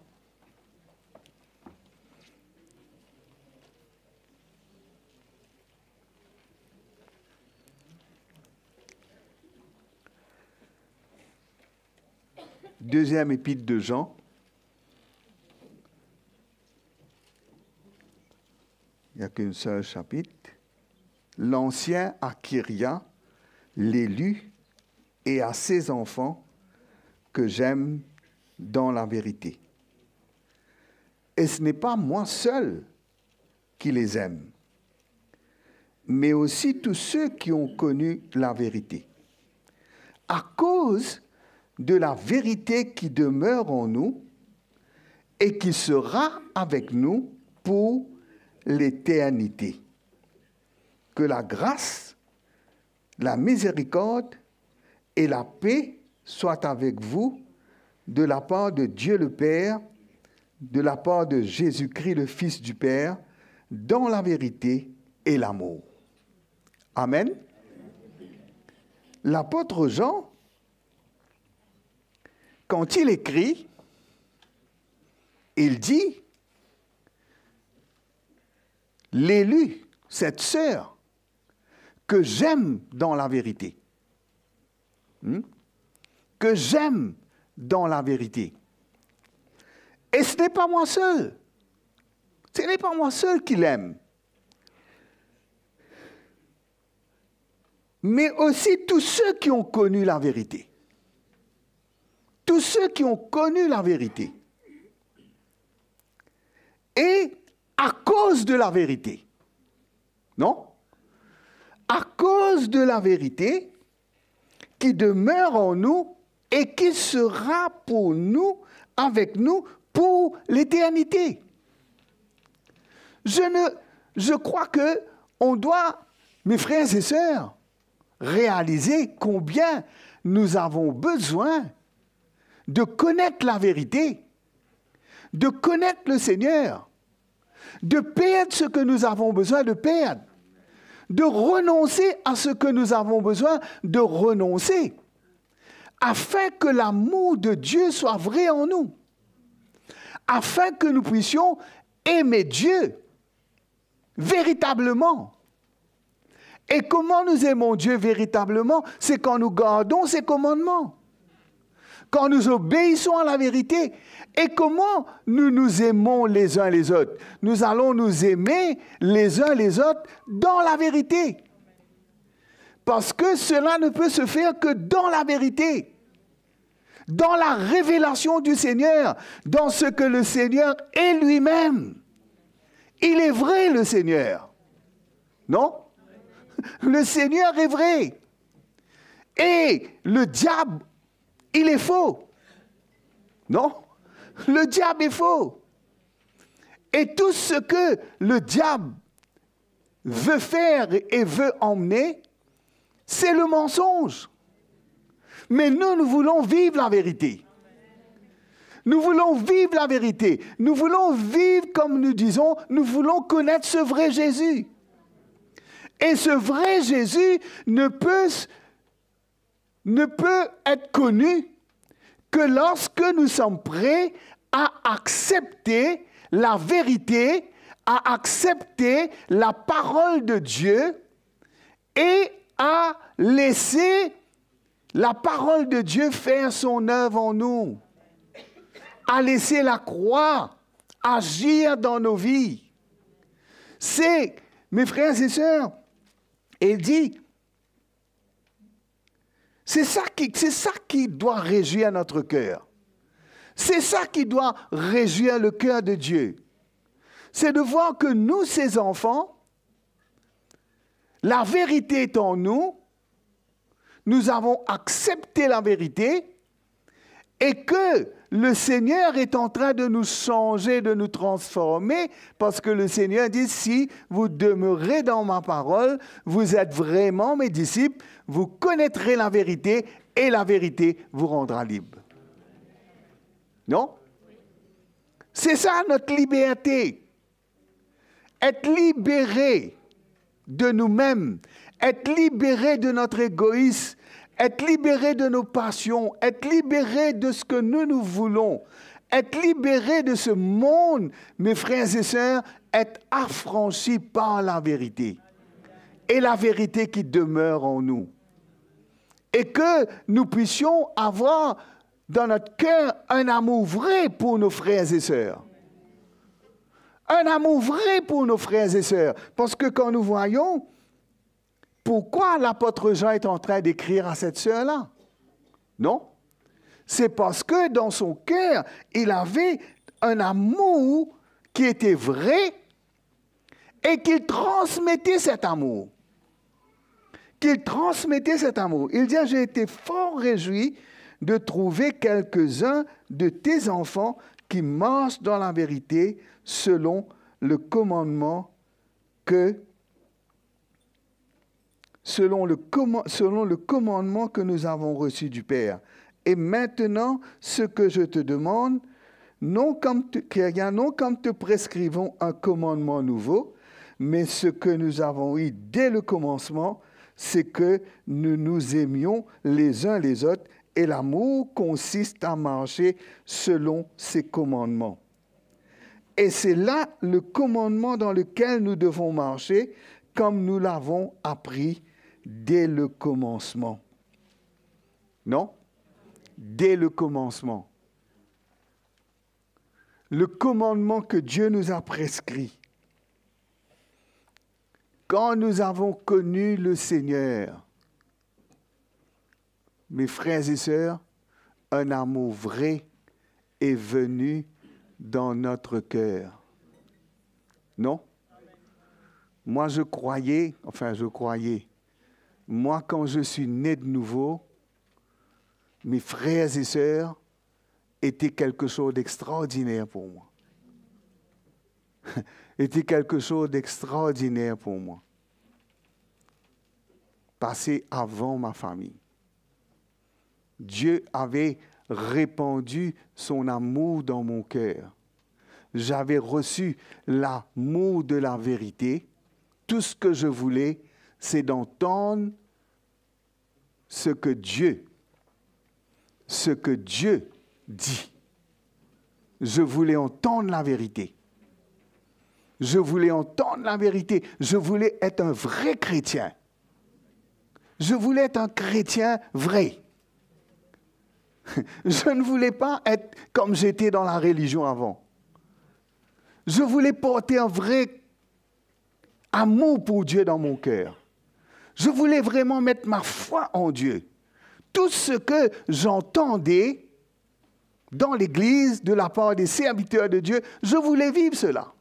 Deuxième épître de Jean. Il n'y a qu'un seul chapitre. L'ancien à Kyria, l'élu, et à ses enfants que j'aime dans la vérité. Et ce n'est pas moi seul qui les aime, mais aussi tous ceux qui ont connu la vérité. À cause de la vérité qui demeure en nous et qui sera avec nous pour l'éternité. Que la grâce, la miséricorde et la paix soient avec vous de la part de Dieu le Père, de la part de Jésus-Christ le Fils du Père, dans la vérité et l'amour. Amen. L'apôtre Jean, quand il écrit, il dit, l'élu, cette sœur, que j'aime dans la vérité, que j'aime dans la vérité. Et ce n'est pas moi seul. Ce n'est pas moi seul qui l'aime. Mais aussi tous ceux qui ont connu la vérité. Tous ceux qui ont connu la vérité. Et à cause de la vérité. Non? À cause de la vérité qui demeure en nous et qui sera pour nous, avec nous, pour l'éternité. Je crois qu'on doit, mes frères et sœurs, réaliser combien nous avons besoin de connaître la vérité, de connaître le Seigneur, de perdre ce que nous avons besoin de perdre, de renoncer à ce que nous avons besoin de renoncer, afin que l'amour de Dieu soit vrai en nous, afin que nous puissions aimer Dieu véritablement. Et comment nous aimons Dieu véritablement? C'est quand nous gardons ses commandements, quand nous obéissons à la vérité. Et comment nous nous aimons les uns les autres? Nous allons nous aimer les uns les autres dans la vérité. Parce que cela ne peut se faire que dans la vérité, dans la révélation du Seigneur, dans ce que le Seigneur est lui-même. Il est vrai, le Seigneur. Non? Le Seigneur est vrai. Et le diable, il est faux. Non? Le diable est faux. Et tout ce que le diable veut faire et veut emmener, c'est le mensonge. Mais nous voulons vivre la vérité. Nous voulons vivre la vérité. Nous voulons vivre, comme nous disons, nous voulons connaître ce vrai Jésus. Et ce vrai Jésus ne peut être connu que lorsque nous sommes prêts à accepter la vérité, à accepter la parole de Dieu et à laisser la parole de Dieu faire son œuvre en nous, à laisser la croix agir dans nos vies. C'est, mes frères et sœurs, il dit, c'est ça qui doit réjouir notre cœur. C'est ça qui doit réjouir le cœur de Dieu. C'est de voir que nous, ses enfants, la vérité est en nous, nous avons accepté la vérité et que le Seigneur est en train de nous changer, de nous transformer, parce que le Seigneur dit, si vous demeurez dans ma parole, vous êtes vraiment mes disciples, vous connaîtrez la vérité et la vérité vous rendra libre. Non? C'est ça notre liberté. Être libéré de nous-mêmes, être libéré de notre égoïsme, être libéré de nos passions, être libéré de ce que nous voulons, être libéré de ce monde, mes frères et sœurs, être affranchi par la vérité. Et la vérité qui demeure en nous. Et que nous puissions avoir dans notre cœur un amour vrai pour nos frères et sœurs. Un amour vrai pour nos frères et sœurs. Parce que quand nous voyons, pourquoi l'apôtre Jean est en train d'écrire à cette sœur-là? Non? C'est parce que dans son cœur, il avait un amour qui était vrai et qu'il transmettait cet amour. Qu'il transmettait cet amour. Il dit, j'ai été fort réjoui de trouver quelques-uns de tes enfants qui marchent dans la vérité selon le commandement que nous avons reçu du Père. Et maintenant, ce que je te demande, non comme te prescrivons un commandement nouveau, mais ce que nous avons eu dès le commencement, c'est que nous nous aimions les uns les autres, et l'amour consiste à marcher selon ses commandements. Et c'est là le commandement dans lequel nous devons marcher, comme nous l'avons appris dès le commencement. Non? Dès le commencement. Le commandement que Dieu nous a prescrit. Quand nous avons connu le Seigneur, mes frères et sœurs, un amour vrai est venu dans notre cœur. Non? Moi, je croyais, moi, quand je suis né de nouveau, mes frères et sœurs étaient quelque chose d'extraordinaire pour moi. Étaient quelque chose d'extraordinaire pour moi. Passé avant ma famille. Dieu avait répandu son amour dans mon cœur. J'avais reçu l'amour de la vérité. Tout ce que je voulais, c'est d'entendre ce que Dieu dit. Je voulais entendre la vérité. Je voulais entendre la vérité. Je voulais être un vrai chrétien. Je voulais être un chrétien vrai. Je ne voulais pas être comme j'étais dans la religion avant. Je voulais porter un vrai amour pour Dieu dans mon cœur. Je voulais vraiment mettre ma foi en Dieu. Tout ce que j'entendais dans l'Église de la part des serviteurs de Dieu, je voulais vivre cela.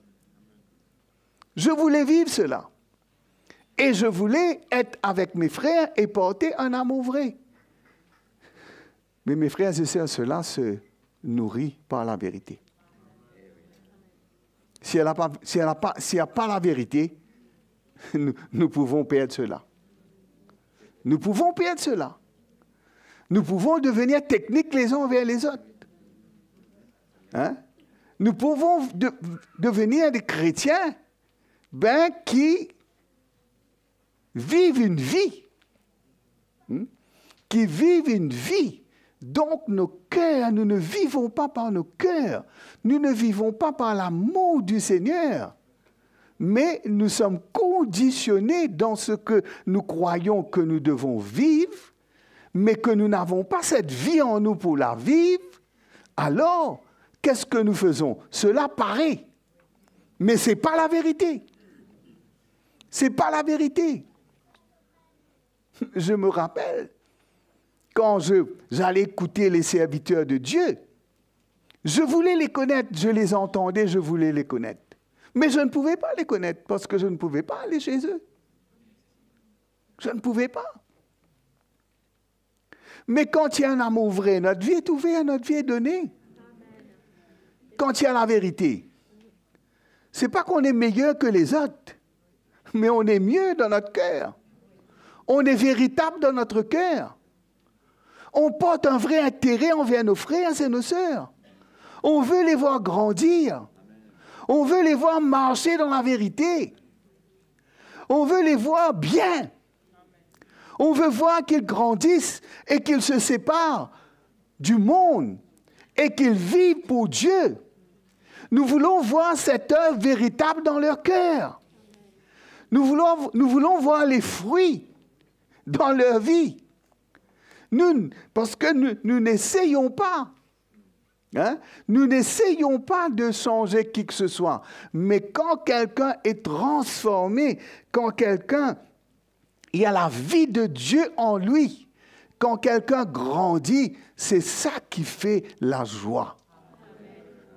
Je voulais vivre cela. Et je voulais être avec mes frères et porter un amour vrai. Mais mes frères et sœurs, cela se nourrit par la vérité. S'il n'y a pas la vérité, nous pouvons perdre cela. Nous pouvons perdre cela. Nous pouvons devenir techniques les uns envers les autres. Hein? Nous pouvons devenir des chrétiens qui vivent une vie. Qui vivent une vie. Donc nos cœurs, nous ne vivons pas par nos cœurs. Nous ne vivons pas par l'amour du Seigneur. Mais nous sommes conditionnés dans ce que nous croyons que nous devons vivre, mais que nous n'avons pas cette vie en nous pour la vivre. Alors, qu'est-ce que nous faisons? Cela paraît, mais ce n'est pas la vérité. Ce n'est pas la vérité. Je me rappelle, quand j'allais écouter les serviteurs de Dieu, Je voulais les connaître, je les entendais, je voulais les connaître. Mais je ne pouvais pas les connaître parce que je ne pouvais pas aller chez eux. Je ne pouvais pas. Mais quand il y a un amour vrai, notre vie est ouverte, notre vie est donnée. Quand il y a la vérité, ce n'est pas qu'on est meilleur que les autres, mais on est mieux dans notre cœur. On est véritable dans notre cœur. On porte un vrai intérêt envers nos frères et nos sœurs. On veut les voir grandir. On veut les voir marcher dans la vérité. On veut les voir bien. On veut voir qu'ils grandissent et qu'ils se séparent du monde et qu'ils vivent pour Dieu. Nous voulons voir cette œuvre véritable dans leur cœur. Nous voulons voir les fruits dans leur vie. Parce que nous n'essayons pas. Nous n'essayons pas de changer qui que ce soit. Mais quand quelqu'un est transformé, quand quelqu'un, il y a la vie de Dieu en lui, quand quelqu'un grandit, c'est ça qui fait la joie.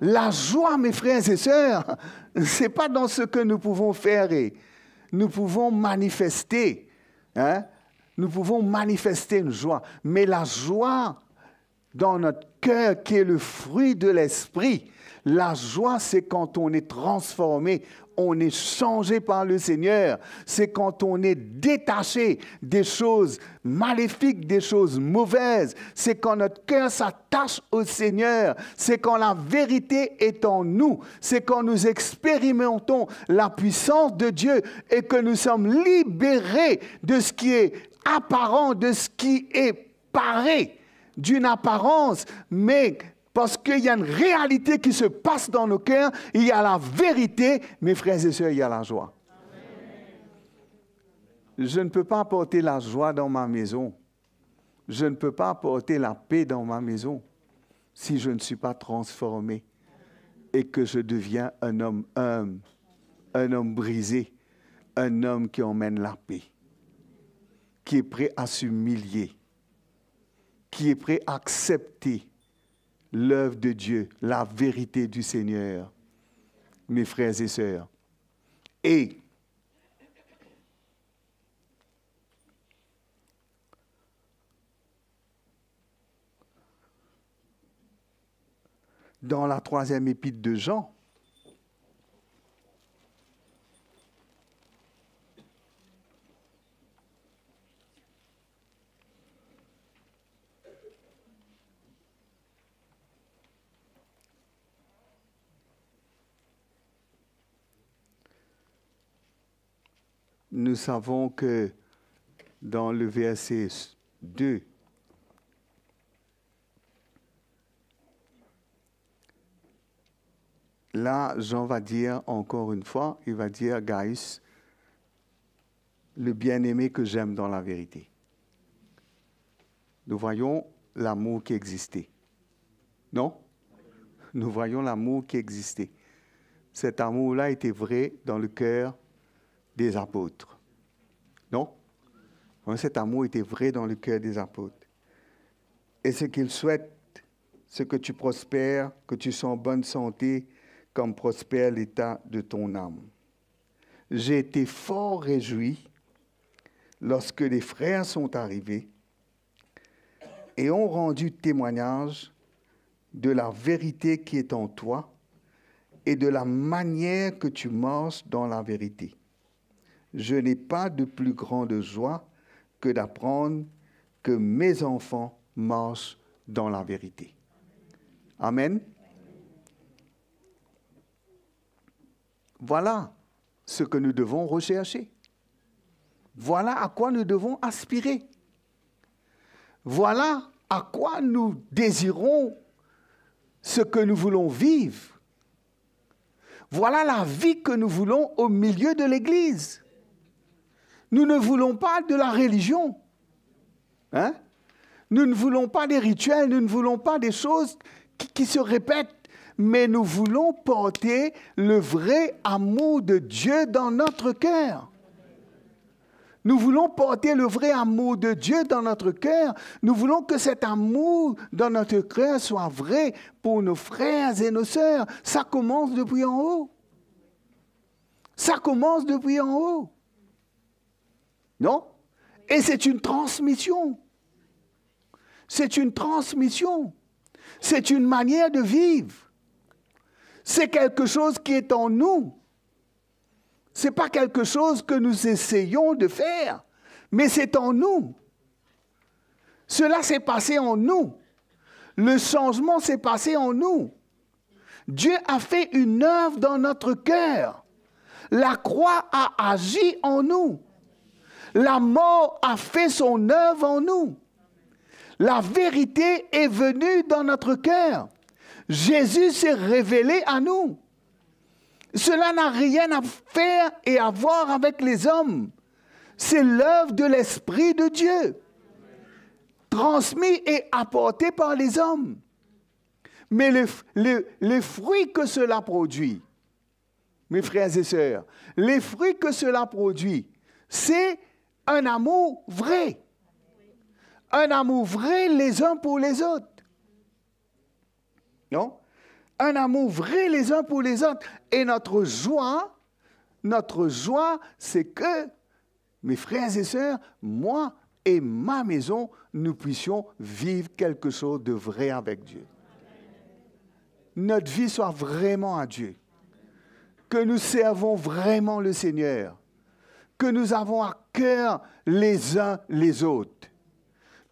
La joie, mes frères et sœurs, ce n'est pas dans ce que nous pouvons faire et nous pouvons manifester. Nous pouvons manifester une joie. Mais la joie dans notre cœur qui est le fruit de l'esprit, la joie, c'est quand on est transformé, on est changé par le Seigneur. C'est quand on est détaché des choses maléfiques, des choses mauvaises. C'est quand notre cœur s'attache au Seigneur. C'est quand la vérité est en nous. C'est quand nous expérimentons la puissance de Dieu et que nous sommes libérés de ce qui est apparent, de ce qui est paré, d'une apparence, mais parce qu'il y a une réalité qui se passe dans nos cœurs, il y a la vérité, mes frères et sœurs, il y a la joie. Amen. Je ne peux pas apporter la joie dans ma maison. Je ne peux pas apporter la paix dans ma maison si je ne suis pas transformé et que je deviens un homme humble, un homme brisé, un homme qui emmène la paix, qui est prêt à s'humilier, qui est prêt à accepter l'œuvre de Dieu, la vérité du Seigneur, mes frères et sœurs. Et dans la 3e épître de Jean, nous savons que dans le verset 2, là, Jean va dire encore une fois, il va dire, Gaius, le bien-aimé que j'aime dans la vérité. Nous voyons l'amour qui existait. Non? Nous voyons l'amour qui existait. Cet amour-là était vrai dans le cœur des apôtres. Non? Cet amour était vrai dans le cœur des apôtres. Et ce qu'ils souhaitent, c'est que tu prospères, que tu sois en bonne santé, comme prospère l'état de ton âme. J'ai été fort réjoui lorsque les frères sont arrivés et ont rendu témoignage de la vérité qui est en toi et de la manière que tu marches dans la vérité. Je n'ai pas de plus grande joie que d'apprendre que mes enfants marchent dans la vérité. Amen. Voilà ce que nous devons rechercher. Voilà à quoi nous devons aspirer. Voilà à quoi nous désirons ce que nous voulons vivre. Voilà la vie que nous voulons au milieu de l'Église. Nous ne voulons pas de la religion. Nous ne voulons pas des rituels, nous ne voulons pas des choses qui se répètent, mais nous voulons porter le vrai amour de Dieu dans notre cœur. Nous voulons porter le vrai amour de Dieu dans notre cœur. Nous voulons que cet amour dans notre cœur soit vrai pour nos frères et nos sœurs. Ça commence depuis en haut. Ça commence depuis en haut. Non? Et c'est une transmission. C'est une transmission. C'est une manière de vivre. C'est quelque chose qui est en nous. Ce n'est pas quelque chose que nous essayons de faire, mais c'est en nous. Cela s'est passé en nous. Le changement s'est passé en nous. Dieu a fait une œuvre dans notre cœur. La croix a agi en nous. La mort a fait son œuvre en nous. La vérité est venue dans notre cœur. Jésus s'est révélé à nous. Cela n'a rien à faire et à voir avec les hommes. C'est l'œuvre de l'Esprit de Dieu, transmis et apporté par les hommes. Mais les fruits que cela produit, mes frères et sœurs, les fruits que cela produit, c'est un amour vrai. Un amour vrai les uns pour les autres. Non? Un amour vrai les uns pour les autres. Et notre joie, c'est que, mes frères et sœurs, moi et ma maison, nous puissions vivre quelque chose de vrai avec Dieu. Notre vie soit vraiment à Dieu. Que nous servons vraiment le Seigneur. Que nous avons à cœur les uns les autres.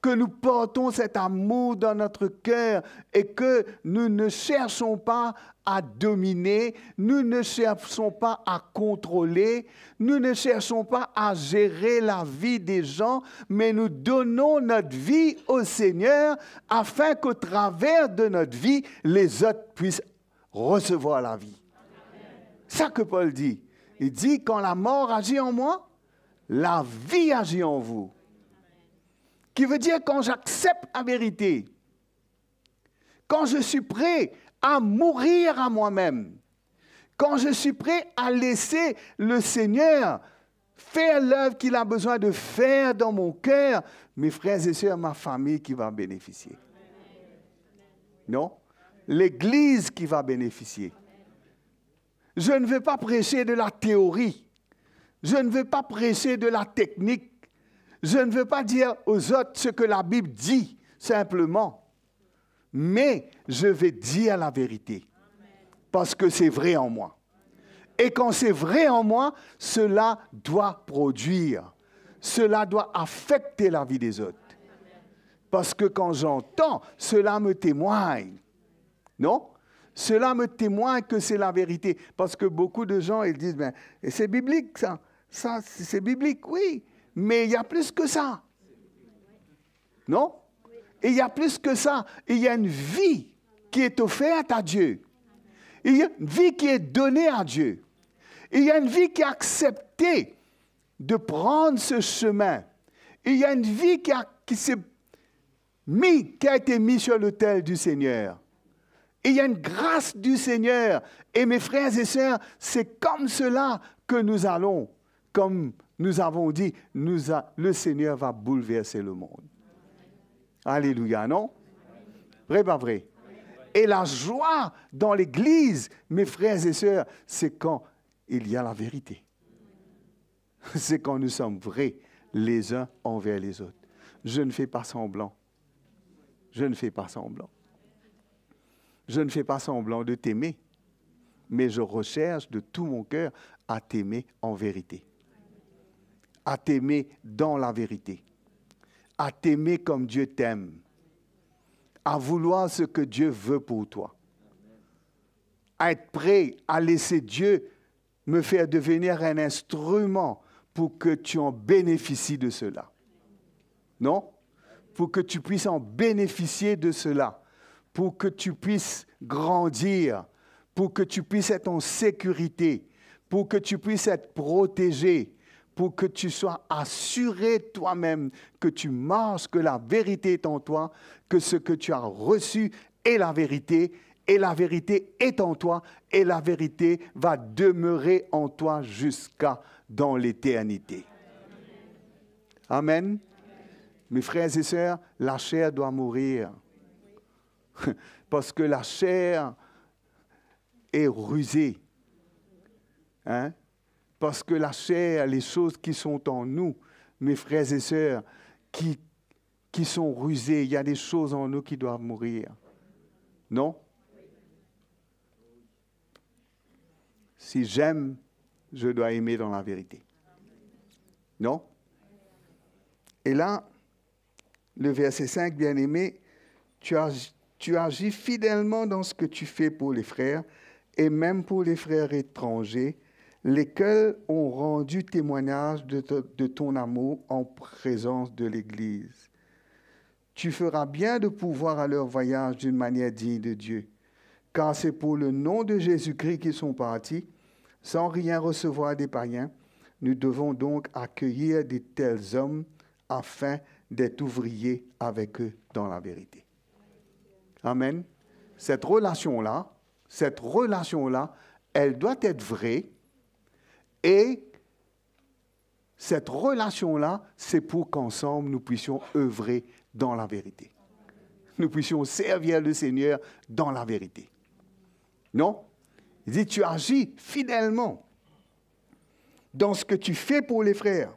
Que nous portons cet amour dans notre cœur et que nous ne cherchons pas à dominer, nous ne cherchons pas à contrôler, nous ne cherchons pas à gérer la vie des gens, mais nous donnons notre vie au Seigneur afin qu'au travers de notre vie, les autres puissent recevoir la vie. C'est ça que Paul dit. Il dit, quand la mort agit en moi, la vie agit en vous. Qui veut dire quand j'accepte la vérité, quand je suis prêt à mourir à moi-même, quand je suis prêt à laisser le Seigneur faire l'œuvre qu'il a besoin de faire dans mon cœur, mes frères et sœurs, ma famille qui va bénéficier. Non? L'Église qui va bénéficier. Je ne veux pas prêcher de la théorie. Je ne veux pas prêcher de la technique. Je ne veux pas dire aux autres ce que la Bible dit, simplement. Mais je vais dire la vérité. Parce que c'est vrai en moi. Et quand c'est vrai en moi, cela doit produire. Cela doit affecter la vie des autres. Parce que quand j'entends, cela me témoigne. Non? Cela me témoigne que c'est la vérité. Parce que beaucoup de gens, ils disent, ben, c'est biblique ça. Ça, c'est biblique, oui. Mais il y a plus que ça. Non? Et il y a plus que ça. Il y a une vie qui est offerte à Dieu. Il y a une vie qui est donnée à Dieu. Il y a une vie qui a accepté de prendre ce chemin. Il y a une vie qui a été mise sur l'autel du Seigneur. Il y a une grâce du Seigneur. Et mes frères et sœurs, c'est comme cela que nous allons, comme nous avons dit, le Seigneur va bouleverser le monde. Alléluia, non? Vrai, pas vrai? Et la joie dans l'Église, mes frères et sœurs, c'est quand il y a la vérité. C'est quand nous sommes vrais les uns envers les autres. Je ne fais pas semblant. Je ne fais pas semblant. Je ne fais pas semblant de t'aimer, mais je recherche de tout mon cœur à t'aimer en vérité. À t'aimer dans la vérité, à t'aimer comme Dieu t'aime, à vouloir ce que Dieu veut pour toi, à être prêt à laisser Dieu me faire devenir un instrument pour que tu en bénéficies de cela. Non? Pour que tu puisses en bénéficier de cela, pour que tu puisses grandir, pour que tu puisses être en sécurité, pour que tu puisses être protégé, pour que tu sois assuré toi-même que tu marches, que la vérité est en toi, que ce que tu as reçu est la vérité, et la vérité est en toi, et la vérité va demeurer en toi jusqu'à dans l'éternité. Amen. Mes frères et sœurs, la chair doit mourir. Parce que la chair est rusée. Hein? Parce que la chair, les choses qui sont en nous, mes frères et sœurs, qui sont rusées, il y a des choses en nous qui doivent mourir. Non? Si j'aime, je dois aimer dans la vérité. Non? Et là, le verset 5, bien-aimé, tu agis fidèlement dans ce que tu fais pour les frères, et même pour les frères étrangers, lesquels ont rendu témoignage de ton amour en présence de l'Église. Tu feras bien de pourvoir à leur voyage d'une manière digne de Dieu, car c'est pour le nom de Jésus-Christ qu'ils sont partis, sans rien recevoir des païens. Nous devons donc accueillir de tels hommes afin d'être ouvriers avec eux dans la vérité. Amen. Cette relation-là, elle doit être vraie. Et cette relation-là, c'est pour qu'ensemble, nous puissions œuvrer dans la vérité. Nous puissions servir le Seigneur dans la vérité. Non? Il dit, tu agis fidèlement dans ce que tu fais pour les frères.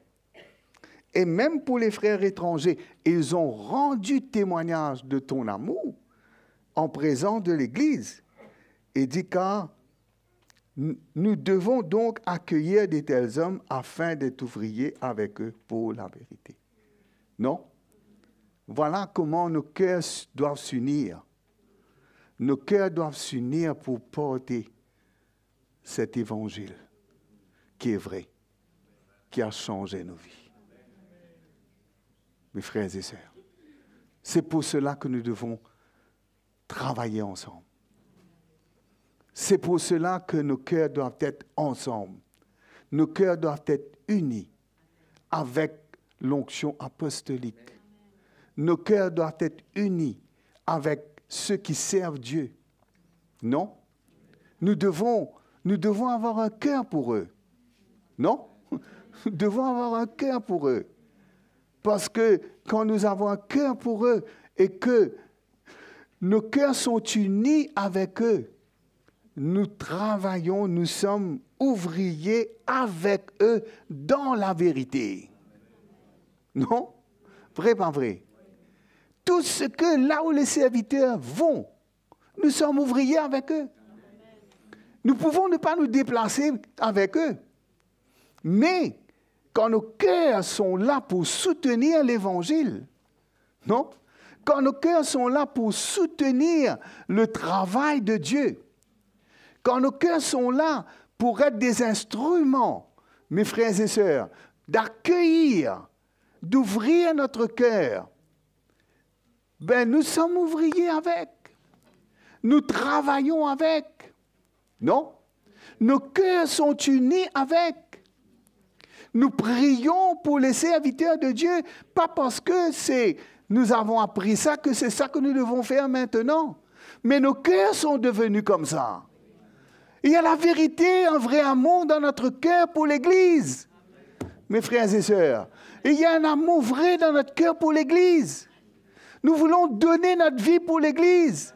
Et même pour les frères étrangers, ils ont rendu témoignage de ton amour en présence de l'Église. Et dit, car nous devons donc accueillir de tels hommes afin d'être ouvriers avec eux pour la vérité. Non? Voilà comment nos cœurs doivent s'unir. Nos cœurs doivent s'unir pour porter cet évangile qui est vrai, qui a changé nos vies. Mes frères et sœurs, c'est pour cela que nous devons travailler ensemble. C'est pour cela que nos cœurs doivent être ensemble. Nos cœurs doivent être unis avec l'onction apostolique. Nos cœurs doivent être unis avec ceux qui servent Dieu. Non? Nous devons avoir un cœur pour eux. Non? Nous devons avoir un cœur pour eux. Parce que quand nous avons un cœur pour eux et que nos cœurs sont unis avec eux, nous travaillons, nous sommes ouvriers avec eux dans la vérité. Non? Vrai, pas vrai? Tout ce que là où les serviteurs vont, nous sommes ouvriers avec eux. Nous pouvons ne pas nous déplacer avec eux. Mais quand nos cœurs sont là pour soutenir l'Évangile, non? Quand nos cœurs sont là pour soutenir le travail de Dieu, quand nos cœurs sont là pour être des instruments, mes frères et sœurs, d'accueillir, d'ouvrir notre cœur, ben nous sommes ouvriers avec. Nous travaillons avec. Non? Nos cœurs sont unis avec. Nous prions pour les serviteurs de Dieu, pas parce que nous avons appris ça, que c'est ça que nous devons faire maintenant. Mais nos cœurs sont devenus comme ça. Il y a la vérité, un vrai amour dans notre cœur pour l'Église. Mes frères et sœurs, il y a un amour vrai dans notre cœur pour l'Église. Nous voulons donner notre vie pour l'Église.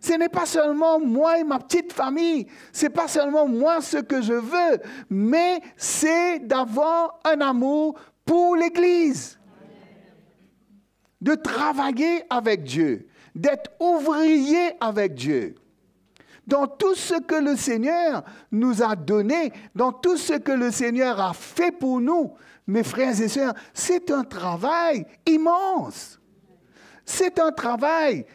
Ce n'est pas seulement moi et ma petite famille, ce n'est pas seulement moi ce que je veux, mais c'est d'avoir un amour pour l'Église. De travailler avec Dieu, d'être ouvrier avec Dieu. Dans tout ce que le Seigneur nous a donné, dans tout ce que le Seigneur a fait pour nous, mes frères et sœurs, c'est un travail immense. C'est un travail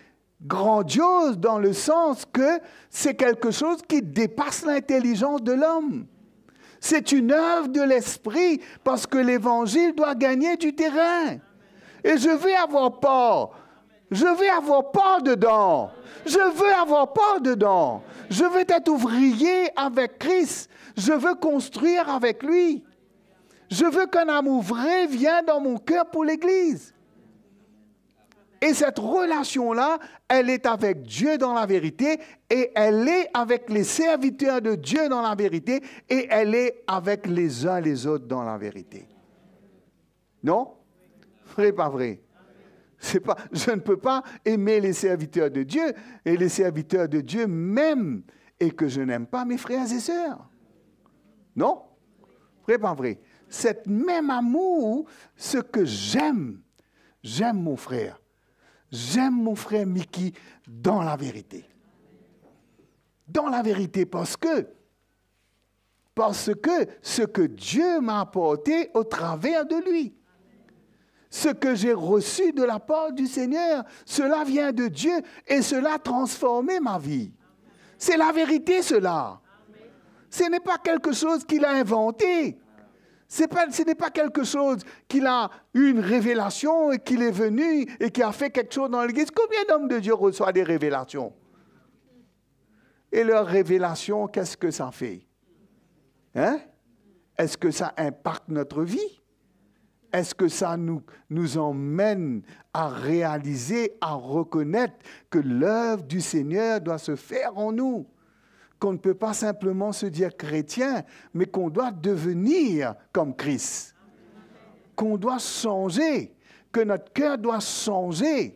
grandiose dans le sens que c'est quelque chose qui dépasse l'intelligence de l'homme. C'est une œuvre de l'Esprit parce que l'Évangile doit gagner du terrain. Et je vais avoir part. Je vais avoir part dedans. Je veux avoir part dedans. Je veux être ouvrier avec Christ. Je veux construire avec lui. Je veux qu'un amour vrai vienne dans mon cœur pour l'Église. Et cette relation-là, elle est avec Dieu dans la vérité et elle est avec les serviteurs de Dieu dans la vérité et elle est avec les uns les autres dans la vérité. Non? Vrai, pas vrai? Je ne peux pas aimer les serviteurs de Dieu et les serviteurs de Dieu même et que je n'aime pas mes frères et sœurs. Non? Vrai, pas vrai? Cet même amour, ce que j'aime mon frère. J'aime mon frère Mickey dans la vérité. Dans la vérité, parce que ce que Dieu m'a apporté au travers de lui, ce que j'ai reçu de la part du Seigneur, cela vient de Dieu et cela a transformé ma vie. C'est la vérité, cela. Ce n'est pas quelque chose qu'il a inventé. Ce n'est pas quelque chose qu'il a eu une révélation et qu'il est venu et qui a fait quelque chose dans l'Église. Combien d'hommes de Dieu reçoivent des révélations? Et leur révélation, qu'est-ce que ça fait? Hein? Est-ce que ça impacte notre vie? Est-ce que ça nous emmène à réaliser, à reconnaître que l'œuvre du Seigneur doit se faire en nous? Qu'on ne peut pas simplement se dire chrétien, mais qu'on doit devenir comme Christ. Qu'on doit changer, que notre cœur doit changer,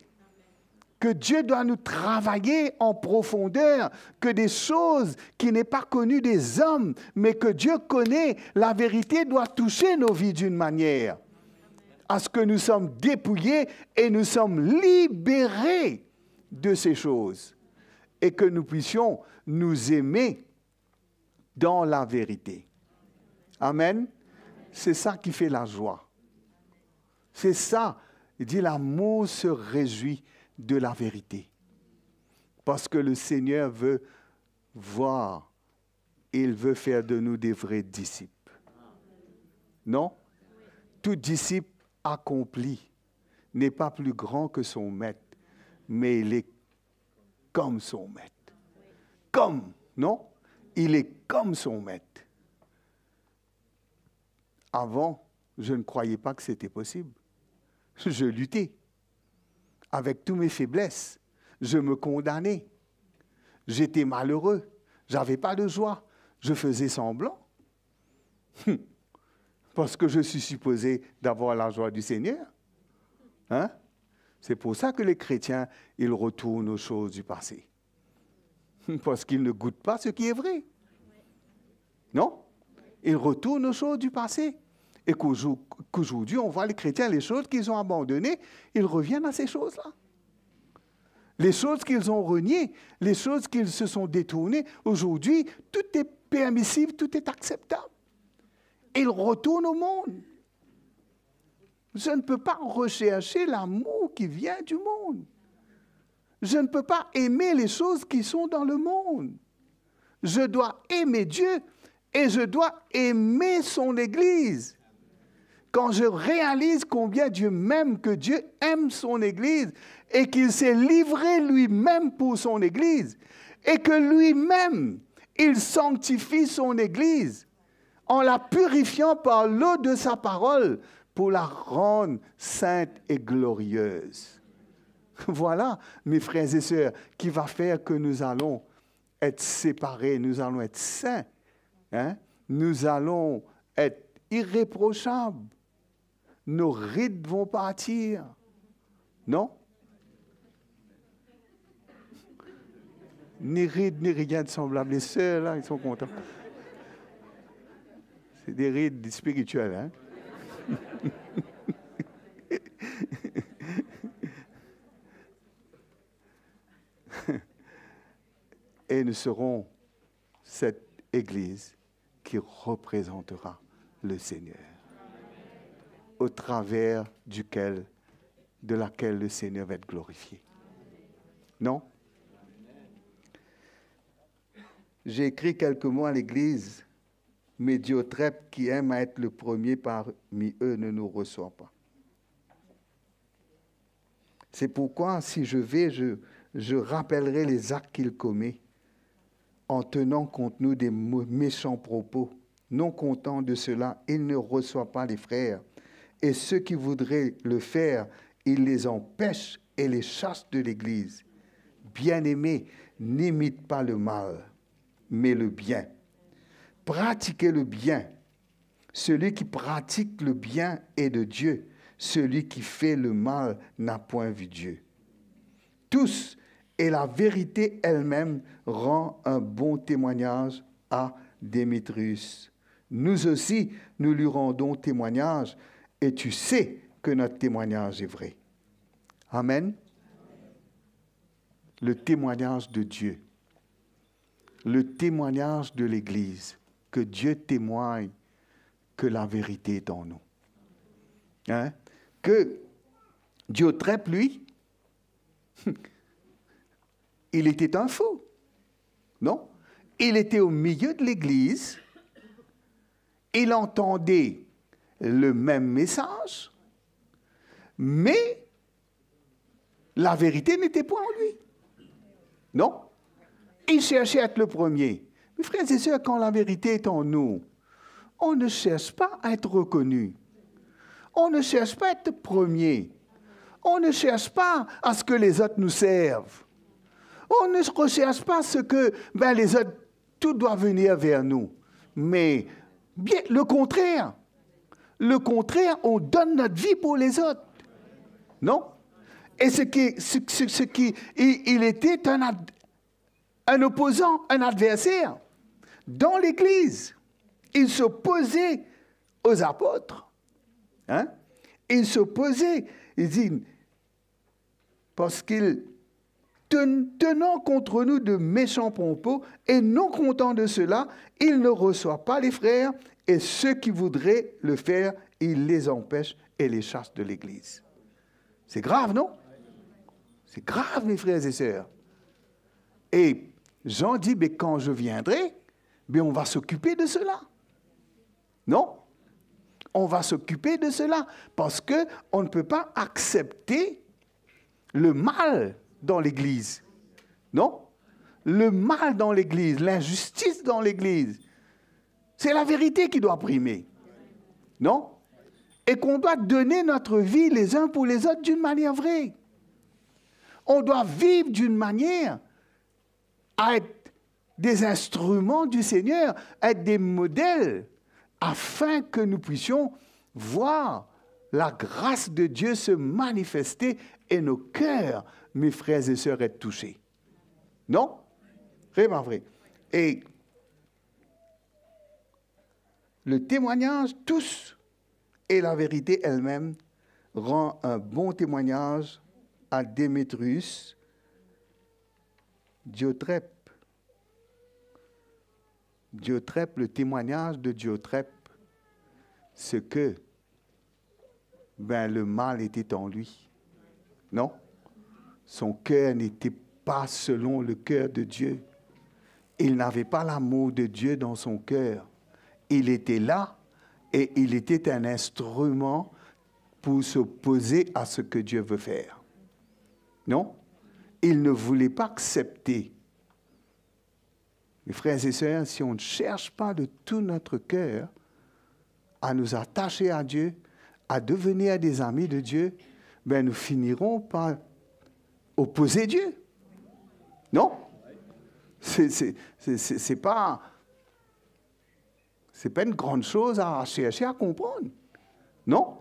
que Dieu doit nous travailler en profondeur, que des choses qui n'est pas connues des hommes, mais que Dieu connaît, la vérité doit toucher nos vies d'une manière à ce que nous sommes dépouillés et nous sommes libérés de ces choses et que nous puissions nous aimer dans la vérité. Amen. C'est ça qui fait la joie. C'est ça. Il dit l'amour se réjouit de la vérité. Parce que le Seigneur veut voir, il veut faire de nous des vrais disciples. Non? Tout disciple accompli n'est pas plus grand que son maître, mais il est comme son maître. Comme, non? Il est comme son maître. Avant, je ne croyais pas que c'était possible. Je luttais. Avec toutes mes faiblesses, je me condamnais. J'étais malheureux. Je n'avais pas de joie. Je faisais semblant. Parce que je suis supposé d'avoir la joie du Seigneur. Hein? C'est pour ça que les chrétiens, ils retournent aux choses du passé. Parce qu'ils ne goûtent pas ce qui est vrai. Non? Ils retournent aux choses du passé. Et qu'aujourd'hui, on voit les chrétiens, les choses qu'ils ont abandonnées, ils reviennent à ces choses-là. Les choses qu'ils ont reniées, les choses qu'ils se sont détournées, aujourd'hui, tout est permissible, tout est acceptable. Ils retournent au monde. Je ne peux pas rechercher l'amour qui vient du monde. Je ne peux pas aimer les choses qui sont dans le monde. Je dois aimer Dieu et je dois aimer son Église. Quand je réalise combien Dieu m'aime, que Dieu aime son Église et qu'il s'est livré lui-même pour son Église et que lui-même, il sanctifie son Église en la purifiant par l'eau de sa parole pour la rendre sainte et glorieuse. Voilà, mes frères et sœurs, qui va faire que nous allons être séparés, nous allons être saints, hein? Nous allons être irréprochables. Nos rides vont partir. Non? Ni rides, ni rien de semblable. Les sœurs, là, ils sont contents. C'est des rides spirituelles, hein? Et nous serons cette Église qui représentera le Seigneur, au travers de laquelle le Seigneur va être glorifié. Non? J'ai écrit quelques mots à l'Église. Médiotrep qui aime à être le premier parmi eux ne nous reçoit pas. C'est pourquoi, si je vais, je rappellerai les actes qu'il commet en tenant contre nous des méchants propos. Non content de cela, il ne reçoit pas les frères. Et ceux qui voudraient le faire, il les empêche et les chasse de l'Église. Bien-aimés, n'imite pas le mal, mais le bien. Pratiquez le bien. Celui qui pratique le bien est de Dieu. celui qui fait le mal n'a point vu Dieu. Tous, et la vérité elle-même rend un bon témoignage à Démétrius. Nous aussi, nous lui rendons témoignage, et tu sais que notre témoignage est vrai. Amen. Le témoignage de Dieu, le témoignage de l'Église, que Dieu témoigne que la vérité est en nous. Hein? Que Diotrephe, lui, il était un fou. Non? Il était au milieu de l'Église, il entendait le même message, mais la vérité n'était point en lui. Non? Il cherchait à être le premier. Mes frères et sœurs, quand la vérité est en nous, on ne cherche pas à être reconnu. On ne cherche pas à être premier. On ne cherche pas à ce que les autres nous servent. On ne recherche pas ce que les autres, tout doit venir vers nous. Mais bien le contraire. Le contraire, on donne notre vie pour les autres. Non? Et il était un opposant, un adversaire. Dans l'Église, il s'opposait aux apôtres. Hein? Il s'opposait, il dit, parce qu'il tenant contre nous de méchants propos, et non content de cela, il ne reçoit pas les frères, et ceux qui voudraient le faire, il les empêche et les chasse de l'Église. C'est grave, non? C'est grave, mes frères et sœurs. Et Jean dit, mais quand je viendrai, on va s'occuper de cela. Non? On va s'occuper de cela, parce qu'on ne peut pas accepter le mal dans l'Église. Non? Le mal dans l'Église, l'injustice dans l'Église, c'est la vérité qui doit primer. Non? Et qu'on doit donner notre vie les uns pour les autres d'une manière vraie. On doit vivre d'une manière à être des instruments du Seigneur, à être des modèles, afin que nous puissions voir la grâce de Dieu se manifester et nos cœurs, mes frères et sœurs, être touchés. Non? Vraiment vrai. Et le témoignage, tous, et la vérité elle-même, rend un bon témoignage à Démétrius, Diotrephe. Diotrephe, le témoignage de Diotrephe, c'est que le mal était en lui. Non? Son cœur n'était pas selon le cœur de Dieu. Il n'avait pas l'amour de Dieu dans son cœur. Il était là et il était un instrument pour s'opposer à ce que Dieu veut faire. Non? Il ne voulait pas accepter. Mes frères et sœurs, si on ne cherche pas de tout notre cœur à nous attacher à Dieu, à devenir des amis de Dieu, nous finirons par opposer Dieu. Non? C'est pas une grande chose à chercher à comprendre. Non?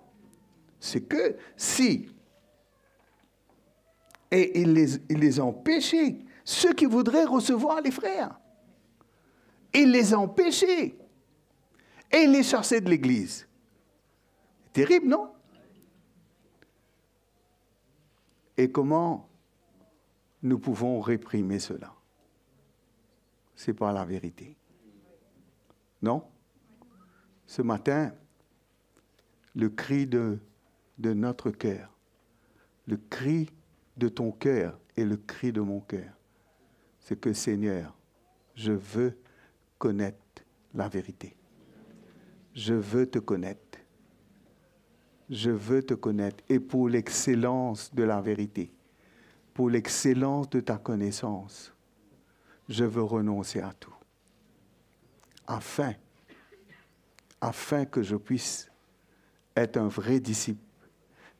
C'est que si, et il les empêchait, ceux qui voudraient recevoir les frères, il les empêchait et il les chassait de l'Église. Terrible, non? Et comment nous pouvons réprimer cela? C'est par la vérité. Non? Ce matin, le cri de notre cœur, le cri de ton cœur et le cri de mon cœur, c'est que Seigneur, je veux connaître la vérité. Je veux te connaître. Je veux te connaître. Et pour l'excellence de la vérité, pour l'excellence de ta connaissance, je veux renoncer à tout. Afin que je puisse être un vrai disciple,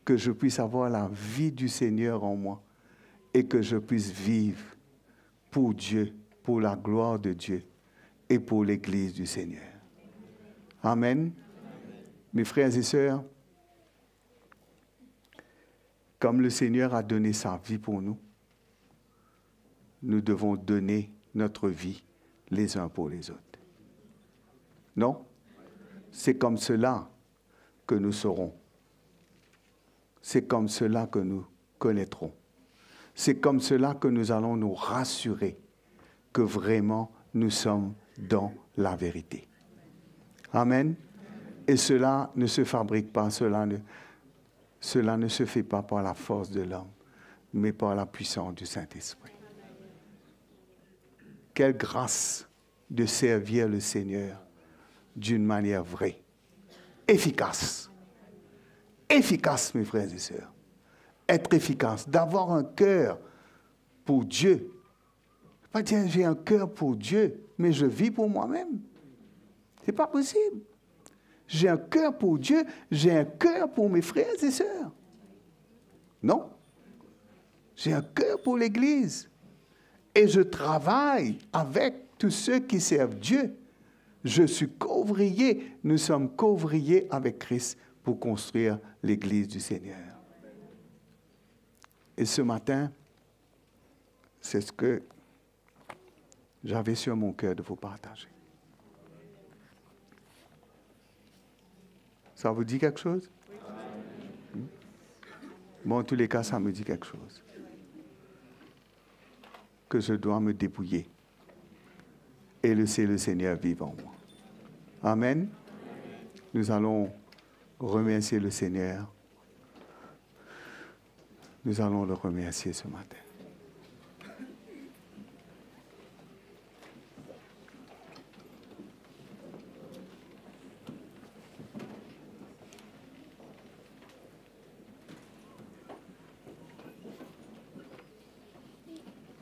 que je puisse avoir la vie du Seigneur en moi et que je puisse vivre pour Dieu, pour la gloire de Dieu et pour l'Église du Seigneur. Amen. Mes frères et sœurs, Comme le Seigneur a donné sa vie pour nous, nous devons donner notre vie les uns pour les autres. Non? C'est comme cela que nous serons. C'est comme cela que nous connaîtrons. C'est comme cela que nous allons nous rassurer que vraiment nous sommes dans la vérité. Amen. Et cela ne se fabrique pas, cela ne se fait pas par la force de l'homme, mais par la puissance du Saint-Esprit. Quelle grâce de servir le Seigneur d'une manière vraie, efficace. Efficace, mes frères et sœurs. Être efficace, d'avoir un cœur pour Dieu. Pas dire j'ai un cœur pour Dieu, mais je vis pour moi-même. C'est pas possible. J'ai un cœur pour Dieu, j'ai un cœur pour mes frères et sœurs. Non. J'ai un cœur pour l'Église. Et je travaille avec tous ceux qui servent Dieu. Je suis qu'ouvrier. Nous sommes qu'ouvriers avec Christ pour construire l'Église du Seigneur. Et ce matin, c'est ce que j'avais sur mon cœur de vous partager. Ça vous dit quelque chose? Bon, en tous les cas, ça me dit quelque chose. Que je dois me dépouiller et laisser le Seigneur vivre en moi. Amen. Nous allons remercier le Seigneur. Nous allons le remercier ce matin.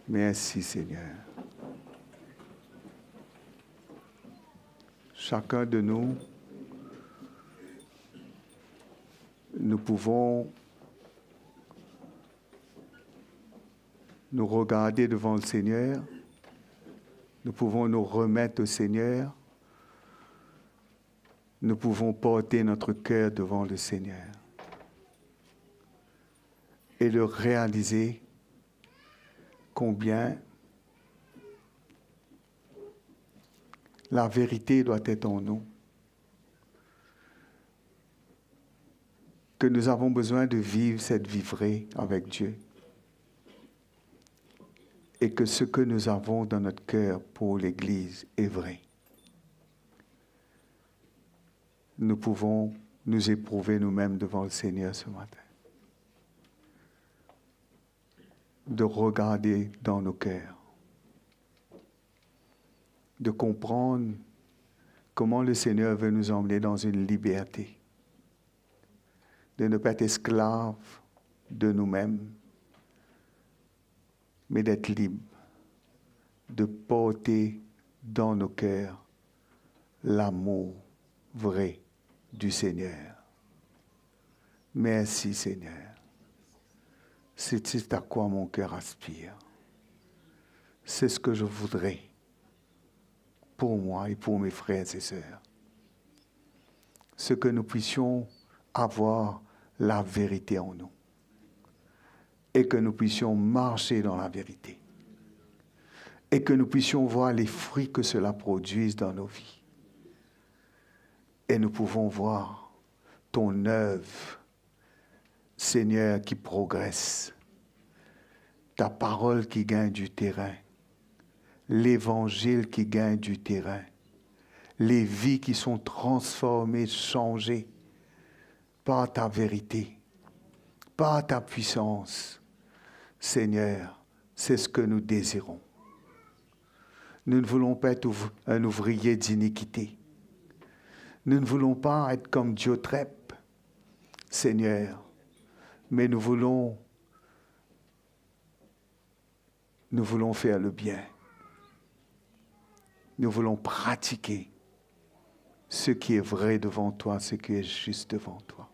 Merci Seigneur. Chacun de nous, nous pouvons nous regarder devant le Seigneur, nous pouvons nous remettre au Seigneur, nous pouvons porter notre cœur devant le Seigneur et le réaliser combien la vérité doit être en nous, que nous avons besoin de vivre cette vie vraie avec Dieu et que ce que nous avons dans notre cœur pour l'Église est vrai. Nous pouvons nous éprouver nous-mêmes devant le Seigneur ce matin. De regarder dans nos cœurs, de comprendre comment le Seigneur veut nous emmener dans une liberté, de ne pas être esclaves de nous-mêmes, mais d'être libres, de porter dans nos cœurs l'amour vrai du Seigneur. Merci Seigneur. C'est à quoi mon cœur aspire. C'est ce que je voudrais pour moi et pour mes frères et sœurs. Ce que nous puissions avoir la vérité en nous et que nous puissions marcher dans la vérité et que nous puissions voir les fruits que cela produise dans nos vies. Et nous pouvons voir ton œuvre, Seigneur, qui progresse, ta parole qui gagne du terrain, l'évangile qui gagne du terrain, les vies qui sont transformées, changées par ta vérité, par ta puissance. Seigneur, c'est ce que nous désirons. Nous ne voulons pas être un ouvrier d'iniquité. Nous ne voulons pas être comme Diotrephe, Seigneur, mais nous voulons faire le bien. Nous voulons pratiquer ce qui est vrai devant toi, ce qui est juste devant toi.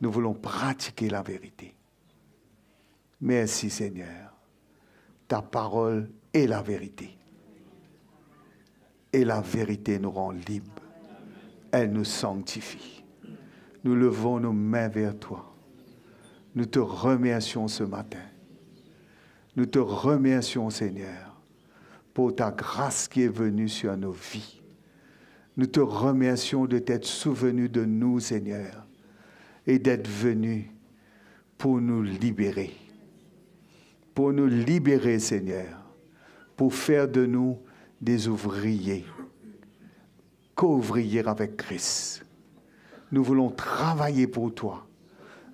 Nous voulons pratiquer la vérité. Merci Seigneur. Ta parole est la vérité. Et la vérité nous rend libres. Elle nous sanctifie. Nous levons nos mains vers toi. Nous te remercions ce matin. Nous te remercions, Seigneur, pour ta grâce qui est venue sur nos vies. Nous te remercions de t'être souvenu de nous, Seigneur, et d'être venu pour nous libérer. Pour nous libérer, Seigneur, pour faire de nous des ouvriers, co-ouvriers avec Christ. Nous voulons travailler pour toi.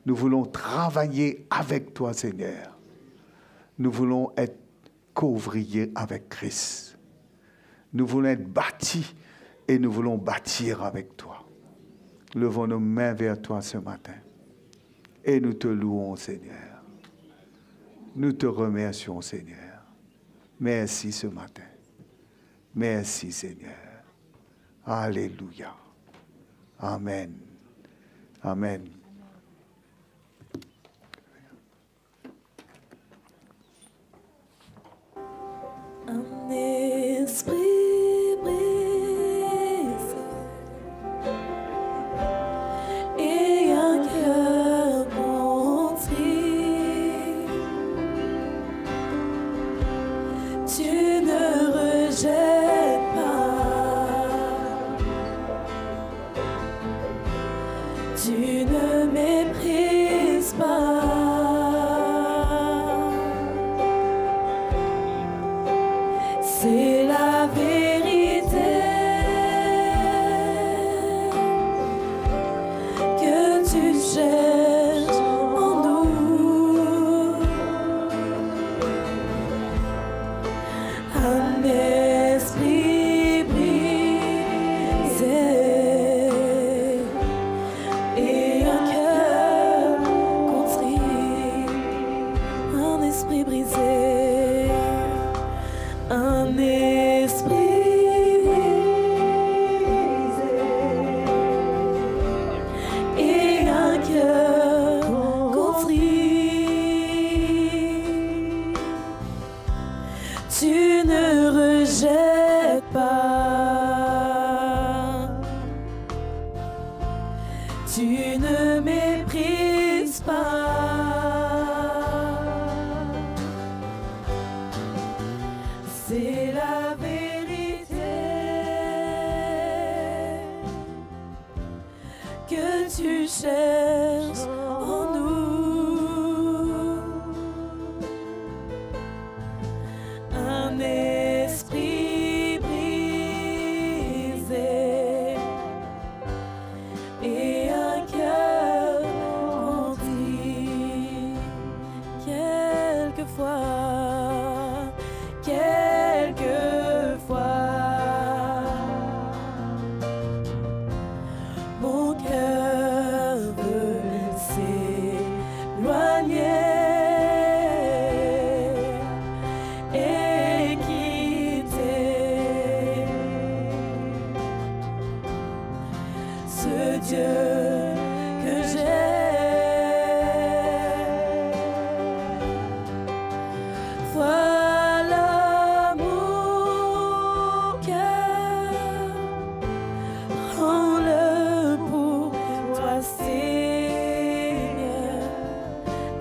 Nous voulons travailler avec toi, Seigneur. Nous voulons être co-ouvriers avec Christ. Nous voulons être bâtis et nous voulons bâtir avec toi. Levons nos mains vers toi ce matin et nous te louons, Seigneur. Nous te remercions, Seigneur. Merci ce matin. Merci, Seigneur. Alléluia. Amen. Amen. Un esprit brisé et un cœur contrit, tu ne rejettes pas, tu ne méprises pas. C'est la vérité que tu cherches en nous. Un esprit brisé et un cœur contrit. Un esprit brisé. Un esprit brisé et un cœur contrit, tu ne rejettes pas, tu ne méprises pas. C'est la vérité que tu cherches en nous. Un esprit brisé et un cœur contrit. Quelquefois, mon cœur veut s'éloigner et quitter ce Dieu que j'aime. Voilà mon cœur, prends-le pour toi, Seigneur.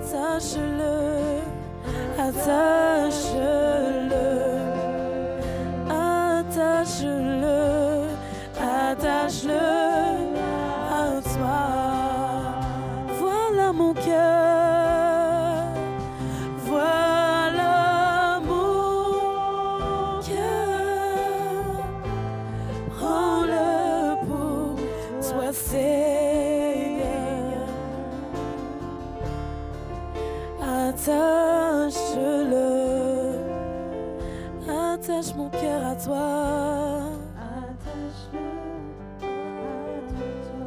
Attache-le, attache-le, attache-le, attache-le à toi. Voilà mon cœur, voilà mon cœur, prends-le pour toi, Seigneur. Attache-le, attache mon cœur à toi. Attache-le à toi.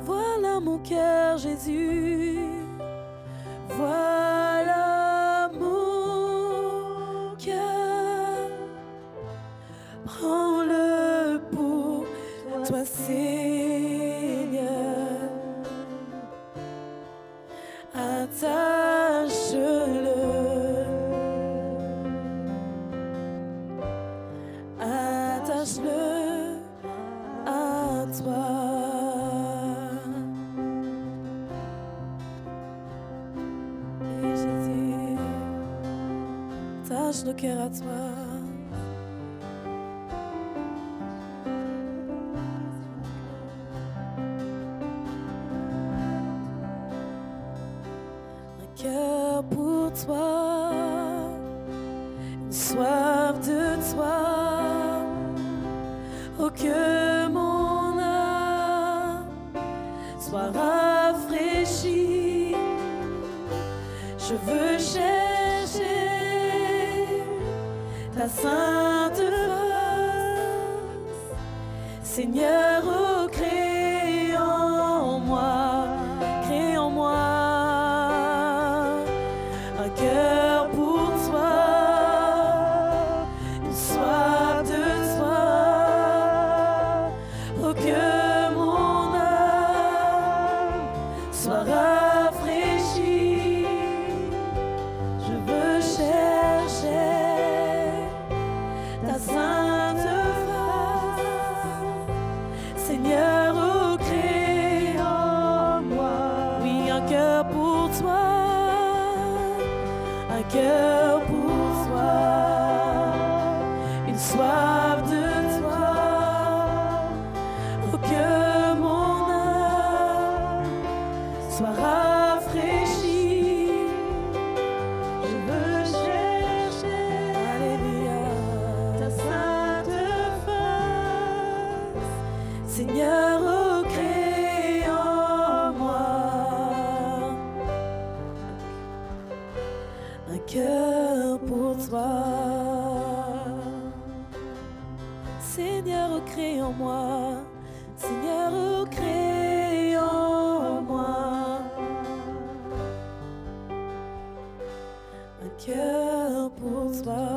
Voilà mon cœur, Jésus. Voilà mon cœur. Prends-le pour toi, Seigneur. Attache-le, attache-le à toi. change nos cœurs à toi. Un cœur pour toi, une soif de toi, oh que mon âme soit rafraîchie. Je veux chercher ta sainte face, Seigneur, oh, crée en moi un cœur pour toi, une soif de toi, oh que mon âme soit rafraîchie. Je veux chercher ta sainte face, Seigneur, oh, crée en moi. Oui, un cœur pour toi, un cœur pour toi, une soif de toi, oh que mon âme soit rafraîchie. Je veux chercher, alléluia, ta sainte face, Seigneur, oh, crée en moi un cœur pour toi. Seigneur, oh, crée en moi, Seigneur, oh, crée en moi un cœur pour toi.